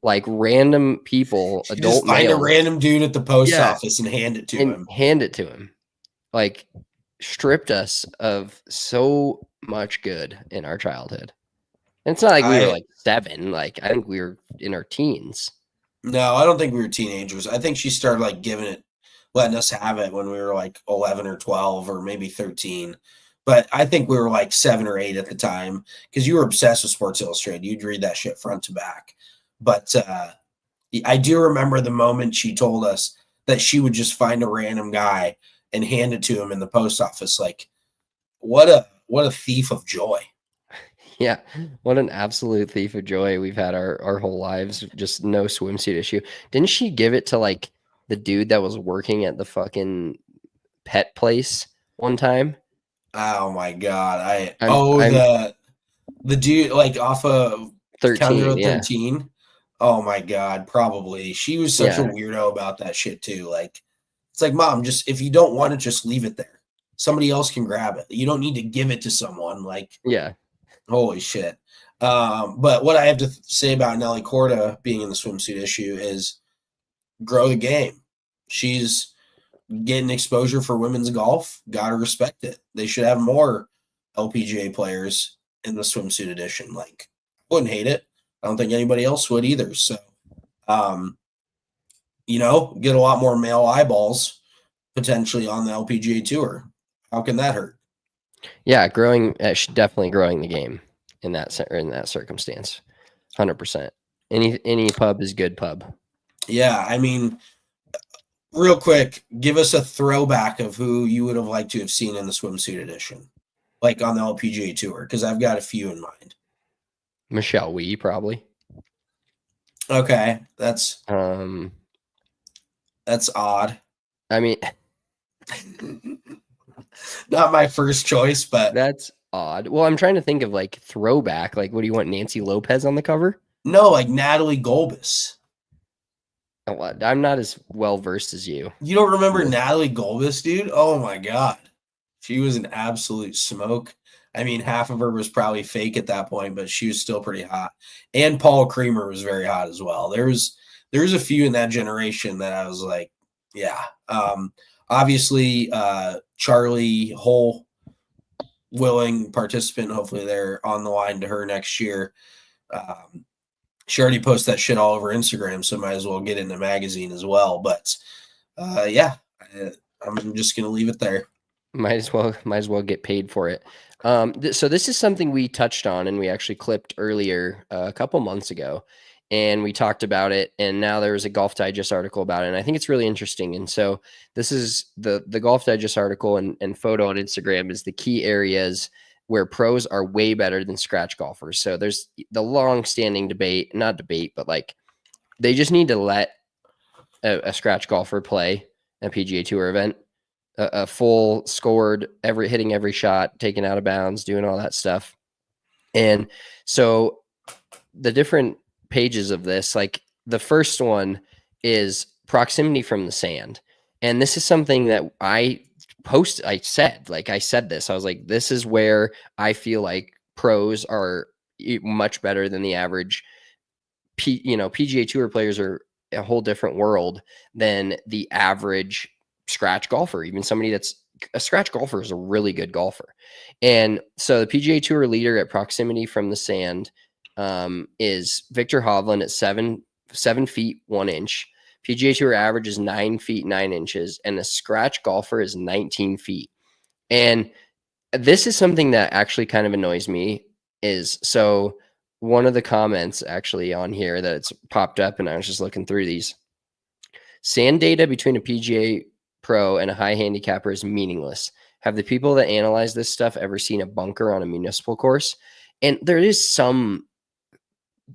like random people, You just adult find a males. random dude at the post Yeah, office and hand it to and him. hand it to him. Like stripped us of so much good in our childhood. And it's not like we were like 7. Like I think we were in our teens. No, I don't think we were teenagers. I think she started like letting us have it when we were like 11 or 12 or maybe 13. But I think we were like 7 or 8 at the time because you were obsessed with Sports Illustrated. You'd read that shit front to back. But I do remember the moment she told us that she would just find a random guy and hand it to him in the post office. Like, what a thief of joy. Yeah. What an absolute thief of joy we've had our whole lives. Just no swimsuit issue. Didn't she give it to like the dude that was working at the fucking pet place one time? Oh my god! I'm The dude like off of County 13. Road Yeah. 13. Oh my god, probably. She was such a Yeah. weirdo about that shit too. Like, it's like, mom, just if you don't want it, just leave it there. Somebody else can grab it. You don't need to give it to someone. Like, Yeah. holy shit. But what I have to say about Nelly Korda being in the swimsuit issue is grow the game. She's getting exposure for women's golf. Gotta respect it. They should have more LPGA players in the swimsuit edition. Like, wouldn't hate it. I don't think anybody else would either. So, um, get a lot more male eyeballs potentially on the LPGA tour. How can that hurt? Yeah, definitely growing the game in that circumstance. 100%. Any pub is good pub. Yeah, I mean, real quick, give us a throwback of who you would have liked to have seen in the swimsuit edition, like on the LPGA tour, because I've got a few in mind. Michelle Wee probably. Okay, that's Um, odd. I mean, Not my first choice, but that's odd. Well, I'm trying to think of like throwback. Like, what do you want, Nancy Lopez on the cover? no, like Natalie Golbis. Oh, I'm not as well versed as you. You don't remember Yeah. Natalie Golbis, dude? Oh my god. She was an absolute smoke. I mean, half of her was probably fake at that point, but she was still pretty hot. And Paul Creamer was very hot as well. There's a few in that generation that I was like, yeah. Obviously, Charlie Hull, willing participant. Hopefully, they're on the line to her next year. She already posted that shit all over Instagram, so might as well get in the magazine as well. But yeah, I'm just gonna leave it there. Might as well get paid for it. So this is something we touched on and we actually clipped earlier a couple months ago, and we talked about it. And now there's a Golf Digest article about it, and I think it's really interesting. And so this is the Golf Digest article and photo on Instagram is the key areas where pros are way better than scratch golfers. So there's the long-standing debate, not debate, but like they just need to let a scratch golfer play a PGA Tour event. A full scored, hitting every shot, taken out of bounds, doing all that stuff. And so the different pages of this, like the first one is proximity from the sand. And this is something that I said this, I was like, this is where I feel like pros are much better than the average. PGA Tour players are a whole different world than the average scratch golfer. Even somebody that's a scratch golfer is a really good golfer. And so the PGA Tour leader at proximity from the sand is Victor Hovland at 7 feet 1 inch. PGA Tour average is 9 feet 9 inches, and the scratch golfer is 19 feet. And this is something that actually kind of annoys me. So one of the comments actually on here that it's popped up, and I was just looking through these. Sand data between a PGA pro and a high handicapper is meaningless. Have the people that analyze this stuff ever seen a bunker on a municipal course? And there is some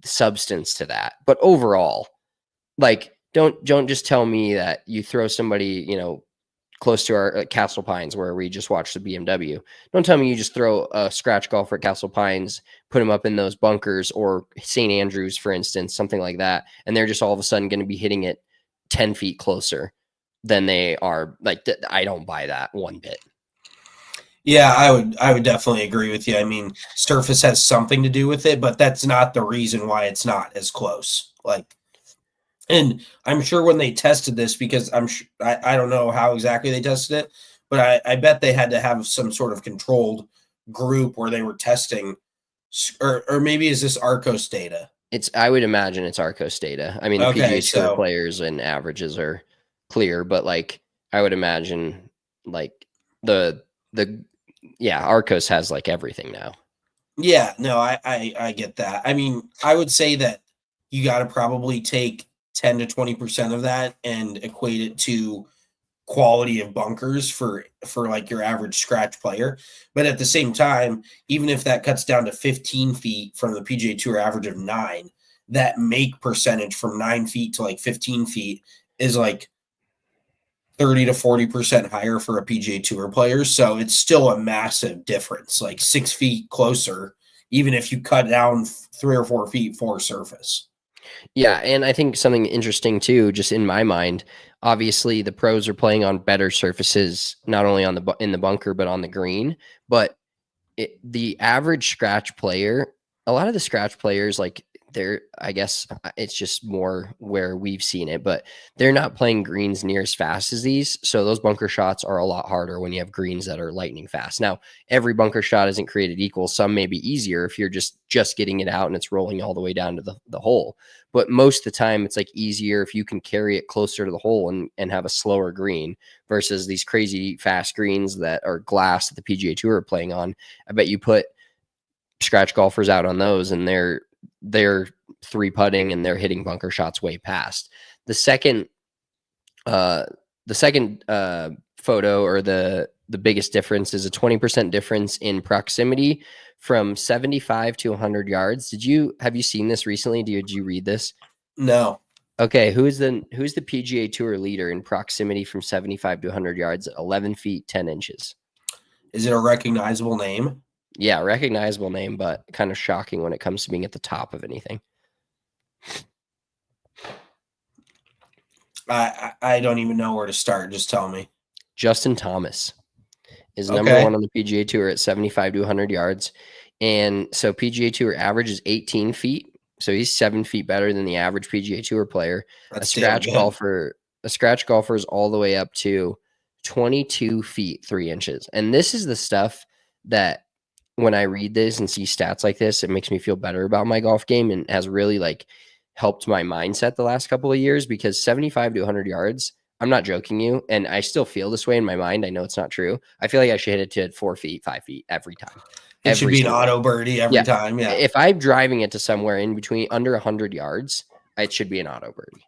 substance to that, but overall, like, don't just tell me that you throw somebody, close to our Castle Pines where we just watched the BMW. Don't tell me you just throw a scratch golfer at Castle Pines, put them up in those bunkers, or St. Andrews, for instance, something like that, and they're just all of a sudden going to be hitting it 10 feet closer than they are. Like, I don't buy that one bit. Yeah, I would definitely agree with you. I mean, surface has something to do with it, but that's not the reason why it's not as close. Like, and I'm sure when they tested this, because I don't know how exactly they tested it, but I bet they had to have some sort of controlled group where they were testing, or maybe is this Arcos data? I would imagine it's Arcos data. I mean, the PGA Tour players and averages are clear, but like I would imagine like Arcos has like everything now. Yeah, no, I get that. I mean, I would say that you got to probably take 10 to 20% of that and equate it to quality of bunkers for like your average scratch player. But at the same time, even if that cuts down to 15 feet from the PGA Tour average of 9, that make percentage from 9 feet to like 15 feet is like 30 to 40% higher for a PGA Tour player. So it's still a massive difference, like 6 feet closer, even if you cut down 3 or 4 feet for surface. Yeah, and I think something interesting too, just in my mind, obviously the pros are playing on better surfaces, not only on in the bunker but on the green. But the average scratch player, a lot of the scratch players, like I guess it's just more where we've seen it, but they're not playing greens near as fast as these. So those bunker shots are a lot harder when you have greens that are lightning fast. Now, every bunker shot isn't created equal. Some may be easier if you're just getting it out and it's rolling all the way down to the hole. But most of the time it's like easier if you can carry it closer to the hole and have a slower green versus these crazy fast greens that are glass that the PGA Tour are playing on. I bet you put scratch golfers out on those and they're 3-putting and they're hitting bunker shots way past. The second photo, or the biggest difference, is a 20% difference in proximity from 75 to 100 yards. Have you seen this recently? Did you read this? No. Okay, who's the PGA Tour leader in proximity from 75 to 100 yards at 11 feet 10 inches? Is it a recognizable name? Yeah, recognizable name, but kind of shocking when it comes to being at the top of anything. I don't even know where to start. Just tell me. Justin Thomas is number one on the PGA Tour at 75 to 100 yards. And so PGA Tour average is 18 feet. So he's 7 feet better than the average PGA Tour player. That's a scratch golfer is all the way up to 22 feet 3 inches. And this is the stuff that when I read this and see stats like this, it makes me feel better about my golf game and has really like helped my mindset the last couple of years, because 75 to 100 yards, I'm not joking you, and I still feel this way in my mind. I know it's not true. I feel like I should hit it to 4 feet, 5 feet every time. It should be an auto birdie every time. Yeah. If I'm driving it to somewhere in between under 100 yards, it should be an auto birdie.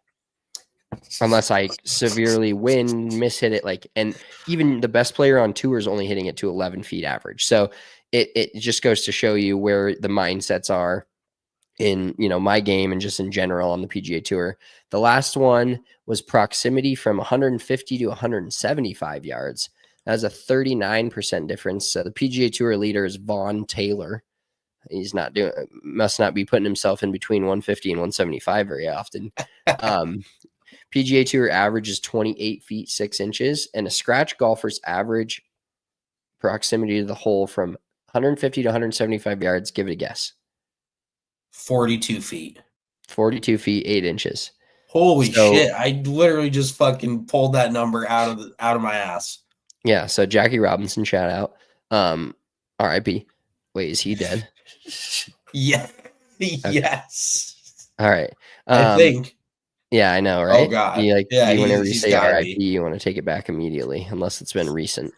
Unless I severely miss-hit it. And even the best player on tour is only hitting it to 11 feet average. So it just goes to show you where the mindsets are in, my game and just in general on the PGA Tour. The last one was proximity from 150 to 175 yards. That was a 39% difference. So the PGA Tour leader is Vaughn Taylor. He's not doing, must not be putting himself in between 150 and 175 very often. PGA Tour average is 28 feet 6 inches, and a scratch golfer's average proximity to the hole from 150 to 175 yards. Give it a guess. 42 feet. 42 feet 8 inches. Holy shit! I literally just fucking pulled that number out of my ass. Yeah. So Jackie Robinson, shout out. R.I.P. Wait, is he dead? Yeah. Okay. Yes. All right. I think. Yeah, I know, right? Oh God. Whenever you say gotta RIP, be. you want to take it back immediately, unless it's been recent.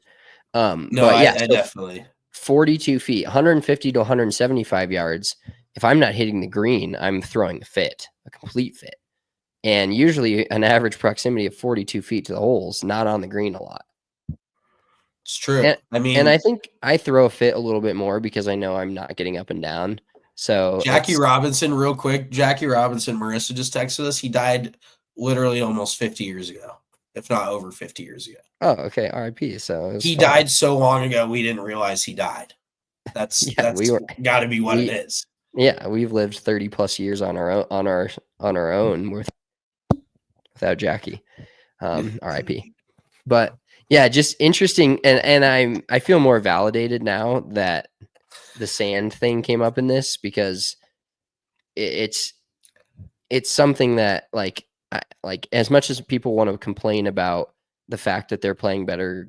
No, but yeah, I definitely 42 feet, 150 to 175 yards. If I'm not hitting the green, I'm throwing a complete fit. And usually an average proximity of 42 feet to the holes, not on the green a lot. It's true. And I think I throw a fit a little bit more because I know I'm not getting up and down. So Jackie Robinson, real quick. Jackie Robinson, Marissa just texted us. He died literally almost 50 years ago, if not over 50 years ago. Oh, okay. RIP. So he died so long ago, we didn't realize he died. That's got to be what it is. Yeah, we've lived 30 plus years on our own without Jackie. RIP. But yeah, just interesting, and I feel more validated now that the sand thing came up in this, because it's something that like as much as people want to complain about the fact that they're playing better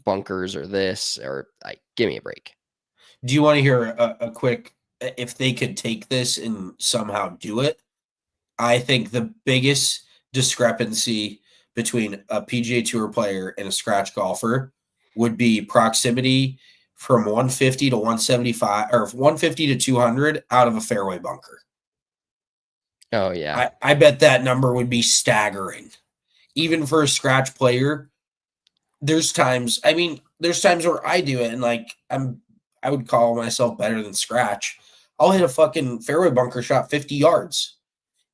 bunkers or this, or like, give me a break. Do you want to hear a quick, if they could take this and somehow do it? I think the biggest discrepancy between a PGA Tour player and a scratch golfer would be proximity from 150 to 175, or 150 to 200 out of a fairway bunker. Oh yeah. I bet that number would be staggering. Even for a scratch player, there's times where I do it and like I would call myself better than scratch. I'll hit a fucking fairway bunker shot 50 yards.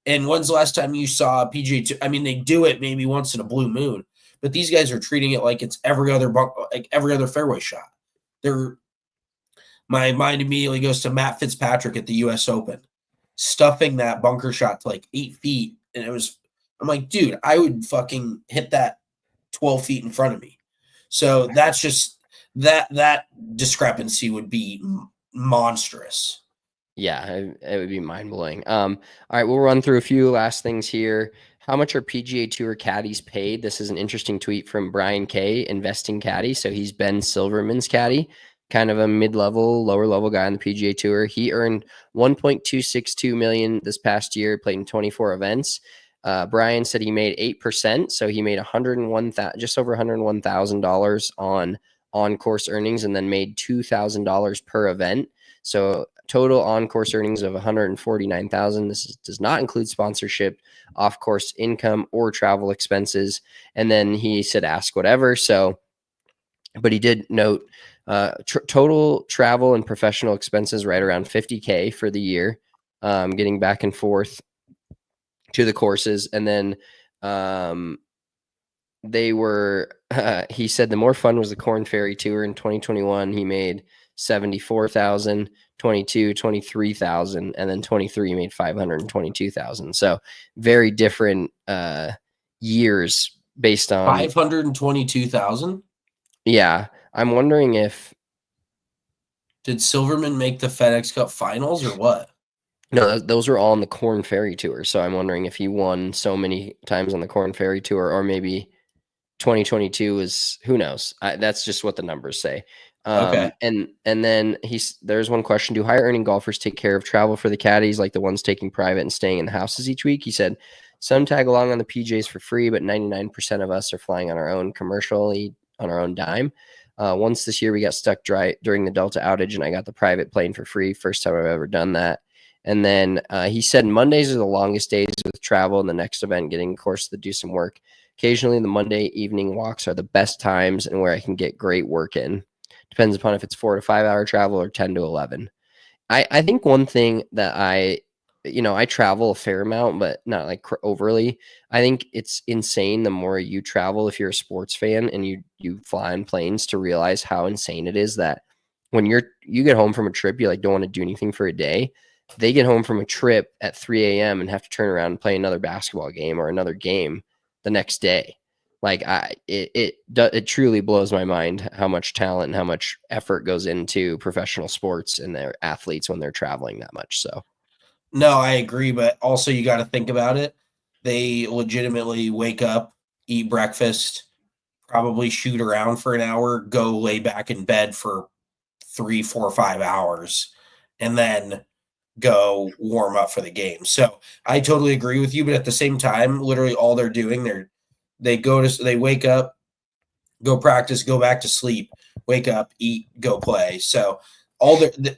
And when's the last time you saw a PGA Tour? I mean, they do it maybe once in a blue moon, but these guys are treating it like it's every other fairway shot. My mind immediately goes to Matt Fitzpatrick at the U.S. Open, stuffing that bunker shot to like 8 feet, and I'm like, dude, I would fucking hit that 12 feet in front of me. So that's just that discrepancy would be monstrous. Yeah, it would be mind-blowing. All right, we'll run through a few last things here. How much are PGA Tour caddies paid? This is an interesting tweet from Brian K, investing caddy. So he's Ben Silverman's caddy, kind of a mid-level, lower-level guy on the PGA Tour. He earned $1.262 million this past year, played in 24 events. Brian said he made 8%, so he made just over $101,000 on course earnings, and then made $2,000 per event. So total on-course earnings of $149,000. This does not include sponsorship, off-course income, or travel expenses. And then he said, ask whatever. So, but he did note total travel and professional expenses right around $50K for the year, getting back and forth to the courses. And then he said the more fun was the Corn Ferry Tour in 2021. He made 74,000, 22, 23,000, and then 23 made 522,000. So very different years based on 522,000. Yeah, I'm wondering if did Silverman make the FedEx Cup finals or what? No, those are all on the Corn Ferry Tour. So I'm wondering if he won so many times on the Corn Ferry Tour, or maybe 2022 is, who knows? That's just what the numbers say. Okay. And then there's one question: do higher earning golfers take care of travel for the caddies, like the ones taking private and staying in the houses each week? He said some tag along on the PJs for free, but 99% of us are flying on our own, commercially on our own dime. Once this year we got stuck dry during the Delta outage, and I got the private plane for free. First time I've ever done that. And then he said Mondays are the longest days with travel, and the next event getting, of course, to do some work. Occasionally, the Monday evening walks are the best times and where I can get great work in. Depends upon if it's 4 to 5 hour travel or 10 to 11. I think one thing that I travel a fair amount, but not like overly. I think it's insane the more you travel, if you're a sports fan and you fly on planes, to realize how insane it is that when you get home from a trip, you like don't want to do anything for a day. They get home from a trip at 3 a.m. and have to turn around and play another basketball game or another game the next day. Like it truly blows my mind how much talent and how much effort goes into professional sports and their athletes when they're traveling that much. So no, I agree, but also you got to think about it. They legitimately wake up, eat breakfast, probably shoot around for an hour, go lay back in bed for 3, 4, 5 hours, and then go warm up for the game. So I totally agree with you, but at the same time, literally all they're doing, they wake up, go practice, go back to sleep, wake up, eat, go play. So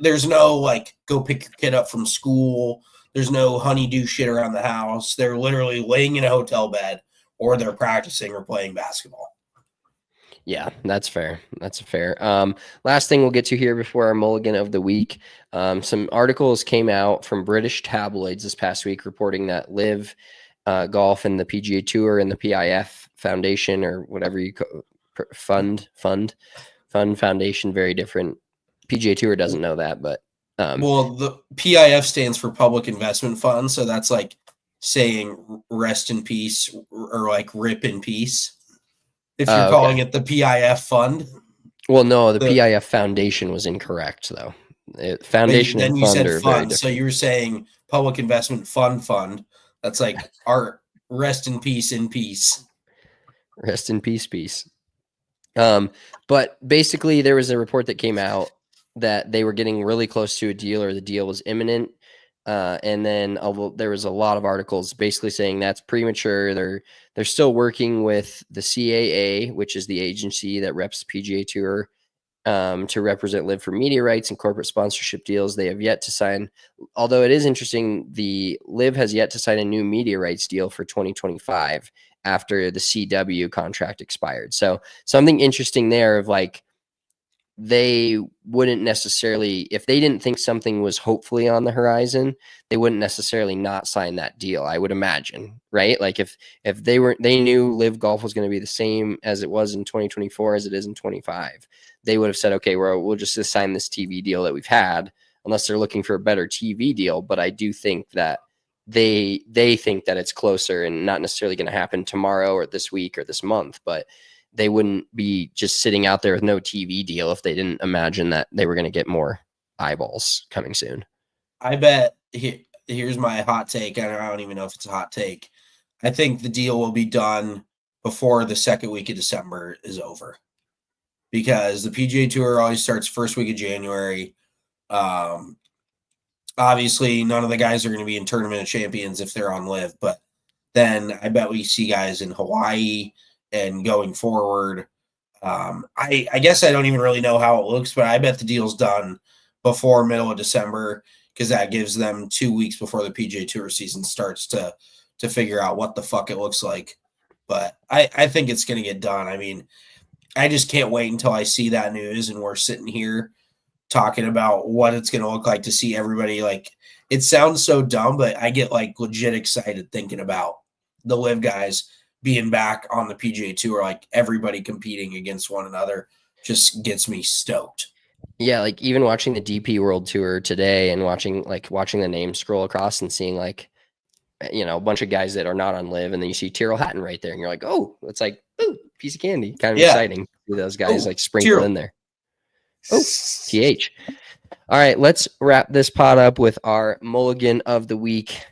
there's no like go pick your kid up from school. There's no honeydew shit around the house. They're literally laying in a hotel bed or they're practicing or playing basketball. Yeah, that's fair. That's fair. Last thing we'll get to here before our mulligan of the week. Some articles came out from British tabloids this past week reporting that LIV Golf and the PGA Tour and the PIF Foundation or whatever you call fund foundation, very different. PGA Tour doesn't know that, but well, the PIF stands for Public Investment Fund, so that's like saying rest in peace or like rip in peace. If you're calling it the PIF fund. Well, no, the PIF Foundation was incorrect, though. Foundation and fund are very different. So you were saying Public Investment Fund. That's like our rest in peace in peace. Rest in peace. But basically, there was a report that came out that they were getting really close to a deal or the deal was imminent. And then there was a lot of articles basically saying that's premature. They're still working with the CAA, which is the agency that reps the PGA Tour, to represent LIV for media rights and corporate sponsorship deals. They have yet to sign, although it is interesting, the LIV has yet to sign a new media rights deal for 2025 after the CW contract expired. So something interesting there of like, they wouldn't necessarily, if they didn't think something was hopefully on the horizon, they wouldn't necessarily not sign that deal, I would imagine, right? Like if they knew LIV Golf was going to be the same as it was in 2024 as it is in 25, they would have said, okay, we'll just sign this TV deal that we've had, unless they're looking for a better TV deal. But I do think that they think that it's closer and not necessarily going to happen tomorrow or this week or this month, but they wouldn't be just sitting out there with no TV deal if they didn't imagine that they were going to get more eyeballs coming soon. I bet here's my hot take. I don't even know if it's a hot take. I think the deal will be done before the second week of December is over, because the PGA Tour always starts first week of January. Obviously, none of the guys are going to be in Tournament of Champions if they're on LIV, but then I bet we see guys in Hawaii and going forward. I guess I don't even really know how it looks, but I bet the deal's done before middle of December, because that gives them 2 weeks before the PGA Tour season starts to figure out what the fuck it looks like. But I think it's going to get done. I mean, I just can't wait until I see that news and we're sitting here talking about what it's going to look like to see everybody. Like, it sounds so dumb, but I get like legit excited thinking about the LIV guys being back on the PGA Tour, like everybody competing against one another just gets me stoked. Yeah, like even watching the DP World Tour today and watching the names scroll across and seeing like, a bunch of guys that are not on LIV, and then you see Tyrrell Hatton right there and you're like, oh, it's like, ooh, piece of candy. Kind of exciting to see those guys like sprinkle in there. Oh, TH. All right, let's wrap this pod up with our mulligan of the week.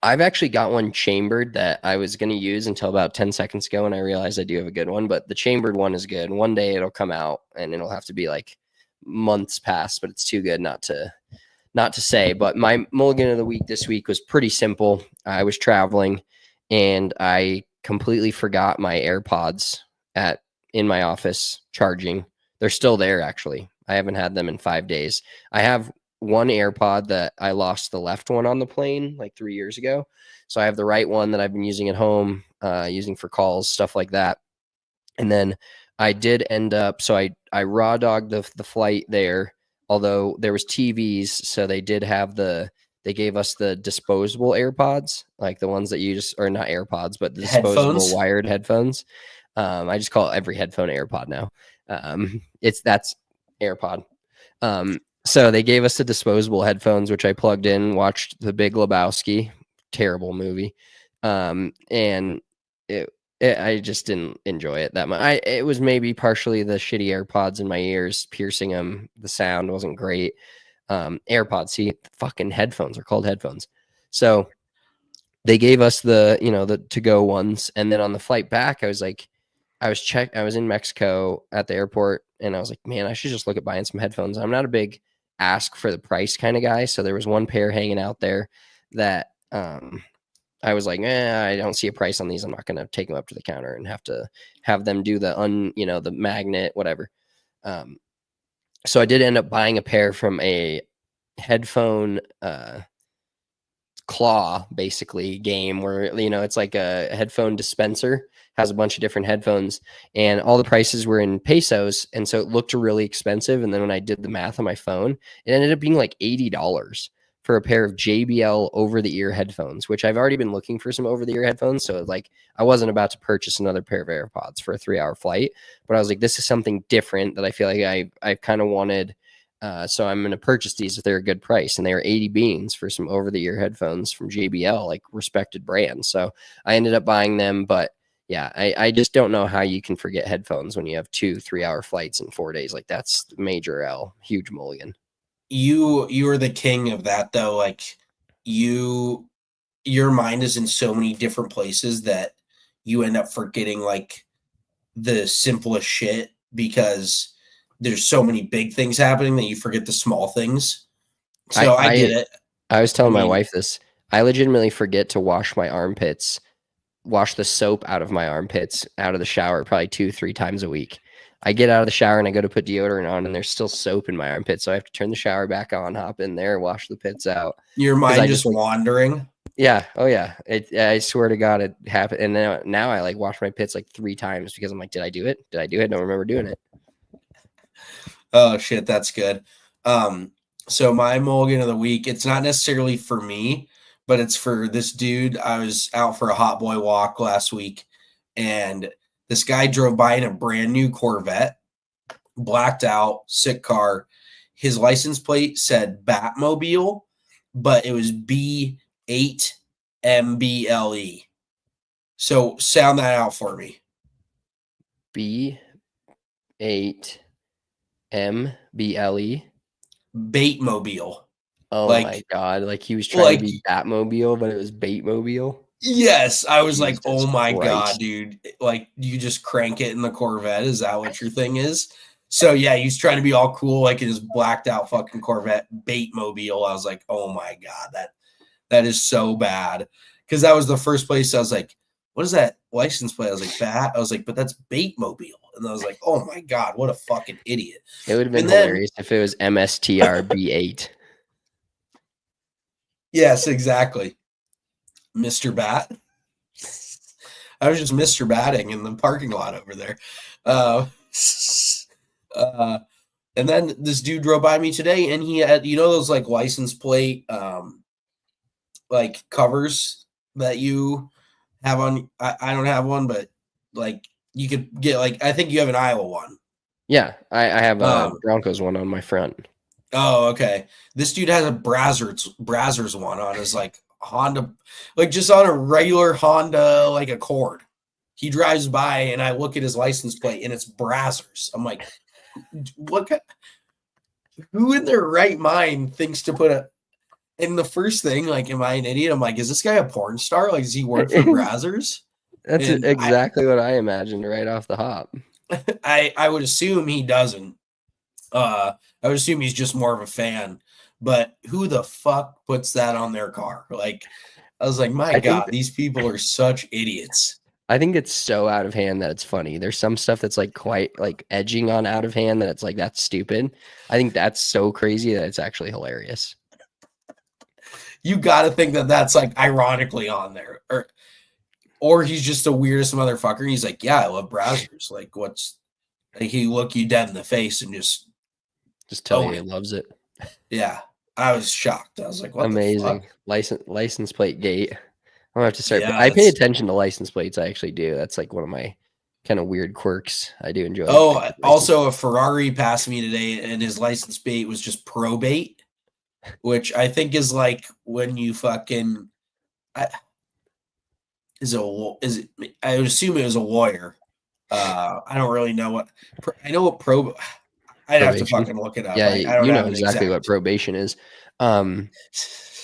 I've actually got one chambered that I was going to use until about 10 seconds ago, and I realized I do have a good one, but the chambered one is good. One day it'll come out, and it'll have to be like months past, but it's too good not to say. But my mulligan of the week this week was pretty simple. I was traveling, and I completely forgot my AirPods in my office charging. They're still there, actually. I haven't had them in 5 days. I have one AirPod that I lost the left one on the plane like 3 years ago. So I have the right one that I've been using at home, using for calls, stuff like that. And then I did end up, so I raw dogged the flight there, although there was TVs. So they did have they gave us the disposable AirPods, like the ones that you just, or not AirPods, but the disposable wired headphones. I just call every headphone AirPod now. That's AirPod. So they gave us the disposable headphones, which I plugged in, watched The Big Lebowski, terrible movie. And I just didn't enjoy it that much. It was maybe partially the shitty AirPods in my ears, piercing them. The sound wasn't great. AirPods, see, fucking headphones are called headphones. So they gave us the to-go ones. And then on the flight back, I was in Mexico at the airport, and I was like, man, I should just look at buying some headphones. I'm not a big ask for the price kind of guy. So there was one pair hanging out there that I was like, I don't see a price on these. I'm not going to take them up to the counter and have to have them do the magnet, whatever. So I did end up buying a pair from a headphone claw, basically, game where, it's like a headphone dispenser, has a bunch of different headphones, and all the prices were in pesos. And so it looked really expensive. And then when I did the math on my phone, it ended up being like $80 for a pair of JBL over-the-ear headphones, which I've already been looking for some over-the-ear headphones. So like I wasn't about to purchase another pair of AirPods for a 3-hour flight, but I was like, this is something different that I feel like I kind of wanted. So I'm going to purchase these if they're a good price. And they were 80 beans for some over-the-ear headphones from JBL, like respected brands. So I ended up buying them. But yeah, I just don't know how you can forget headphones when you have 2-3-hour flights in 4 days. Like that's major L, huge mulligan. You are the king of that though. Like your mind is in so many different places that you end up forgetting like the simplest shit because there's so many big things happening that you forget the small things. So I get it. I was telling my wife this. I legitimately forget to wash my armpits, wash the soap out of my armpits out of the shower probably 2-3 times a week. I get out of the shower and I go to put deodorant on and there's still soap in my armpits. So I have to turn the shower back on, hop in there, wash the pits out. Your mind just wandering. Yeah. Oh yeah. I swear to God it happened. And now I like wash my pits like 3 times because I'm like, did I do it? Did I do it? Don't remember doing it. Oh shit. That's good. So my mulligan of the week, it's not necessarily for me, but it's for this dude. I was out for a hot boy walk last week and this guy drove by in a brand new Corvette, blacked out, sick car. His license plate said Batmobile, but it was B8MBLE. So sound that out for me. B8MBLE. Baitmobile. Oh my God. Like he was trying to be Batmobile, but it was Baitmobile. Yes, I was like, oh my Christ. God, dude. Like, you just crank it in the Corvette. Is that what your thing is? So, yeah, he's trying to be all cool, like in his blacked out fucking Corvette Baitmobile. I was like, oh my God, that is so bad. Because that was the first place I was like, what is that license plate? I was like, Bat. I was like, but that's Baitmobile. And I was like, oh my God, what a fucking idiot. It would have been hilarious if it was MSTR B8. Yes, exactly. Mr. Bat. I was just Mr. Batting in the parking lot over there. And then this dude drove by me today and he had, those like license plate, like covers that you have on. I don't have one, but like you could get like, I think you have an Iowa one. Yeah. I have a Broncos one on my front. Oh, okay. This dude has a Brazzers one on his like Honda, like just on a regular Honda, like Accord. He drives by and I look at his license plate and it's Brazzers. I'm like, who in their right mind thinks to put and the first thing, like, am I an idiot? I'm like, is this guy a porn star? Like, does he work for Brazzers? That's exactly what I imagined right off the hop. I would assume he doesn't. I would assume he's just more of a fan. But who the fuck puts that on their car? Like, I was like, my God, these people are such idiots. I think it's so out of hand that it's funny. There's some stuff that's like quite like edging on out of hand that it's like, that's stupid. I think that's so crazy that it's actually hilarious. You got to think that that's like ironically on there. Or he's just the weirdest motherfucker. He's like, yeah, I love Brazzers. Like, he look you dead in the face and just tell you he loves it. Yeah. I was shocked. I was like, what amazing. The fuck? License plate gate. I'm gonna have to start. I pay attention to license plates. I actually do. That's like one of my kind of weird quirks. I do enjoy. Oh, also a Ferrari passed me today, and his license plate was just probate, which I think is like when you fucking I would assume it was a lawyer. I don't really know what I know what I'd have to fucking look it up. Yeah, I don't you know have exactly what probation is.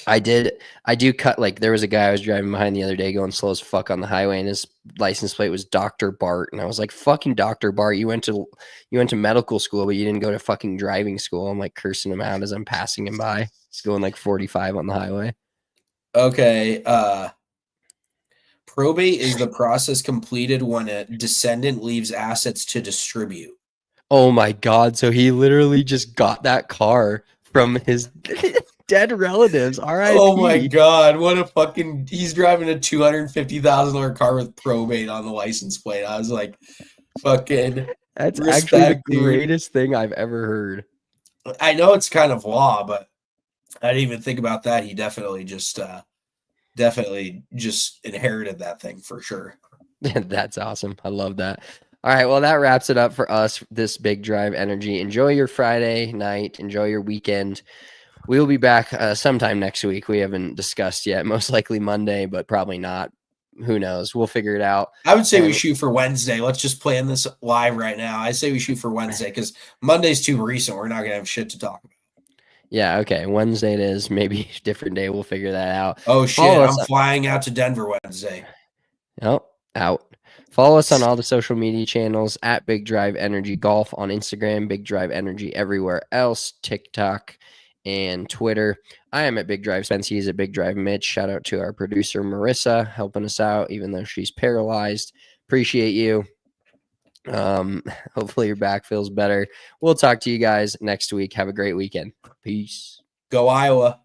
I do cut, like, there was a guy I was driving behind the other day going slow as fuck on the highway, and his license plate was Dr. Bart. And I was like, fucking Dr. Bart, you went to medical school, but you didn't go to fucking driving school. I'm like cursing him out as I'm passing him by. He's going like 45 on the highway. Okay. Probate is the process completed when a descendant leaves assets to distribute. Oh my God. So he literally just got that car from his dead relatives. R.I.P. Oh my God. What a fucking, he's driving a $250,000 car with probate on the license plate. I was like, fucking That's respect, actually the dude. greatest thing I've ever heard. I know it's kind of law, but I didn't even think about that. He definitely just inherited that thing for sure. That's awesome. I love that. All right, well, that wraps it up for us, this Big Drive Energy. Enjoy your Friday night. Enjoy your weekend. We will be back sometime next week. We haven't discussed yet. Most likely Monday, but probably not. Who knows? We'll figure it out. I would say we shoot for Wednesday. Let's just plan this live right now. I say we shoot for Wednesday because Monday's too recent. We're not going to have shit to talk about. Yeah, okay. Wednesday it is. Maybe a different day. We'll figure that out. Oh, shit. I'm flying out to Denver Wednesday. Oh, out. Follow us on all the social media channels at Big Drive Energy Golf on Instagram, Big Drive Energy everywhere else, TikTok and Twitter. I am at Big Drive Spence. He's at Big Drive Mitch. Shout out to our producer, Marissa, helping us out, even though she's paralyzed. Appreciate you. Hopefully your back feels better. We'll talk to you guys next week. Have a great weekend. Peace. Go Iowa.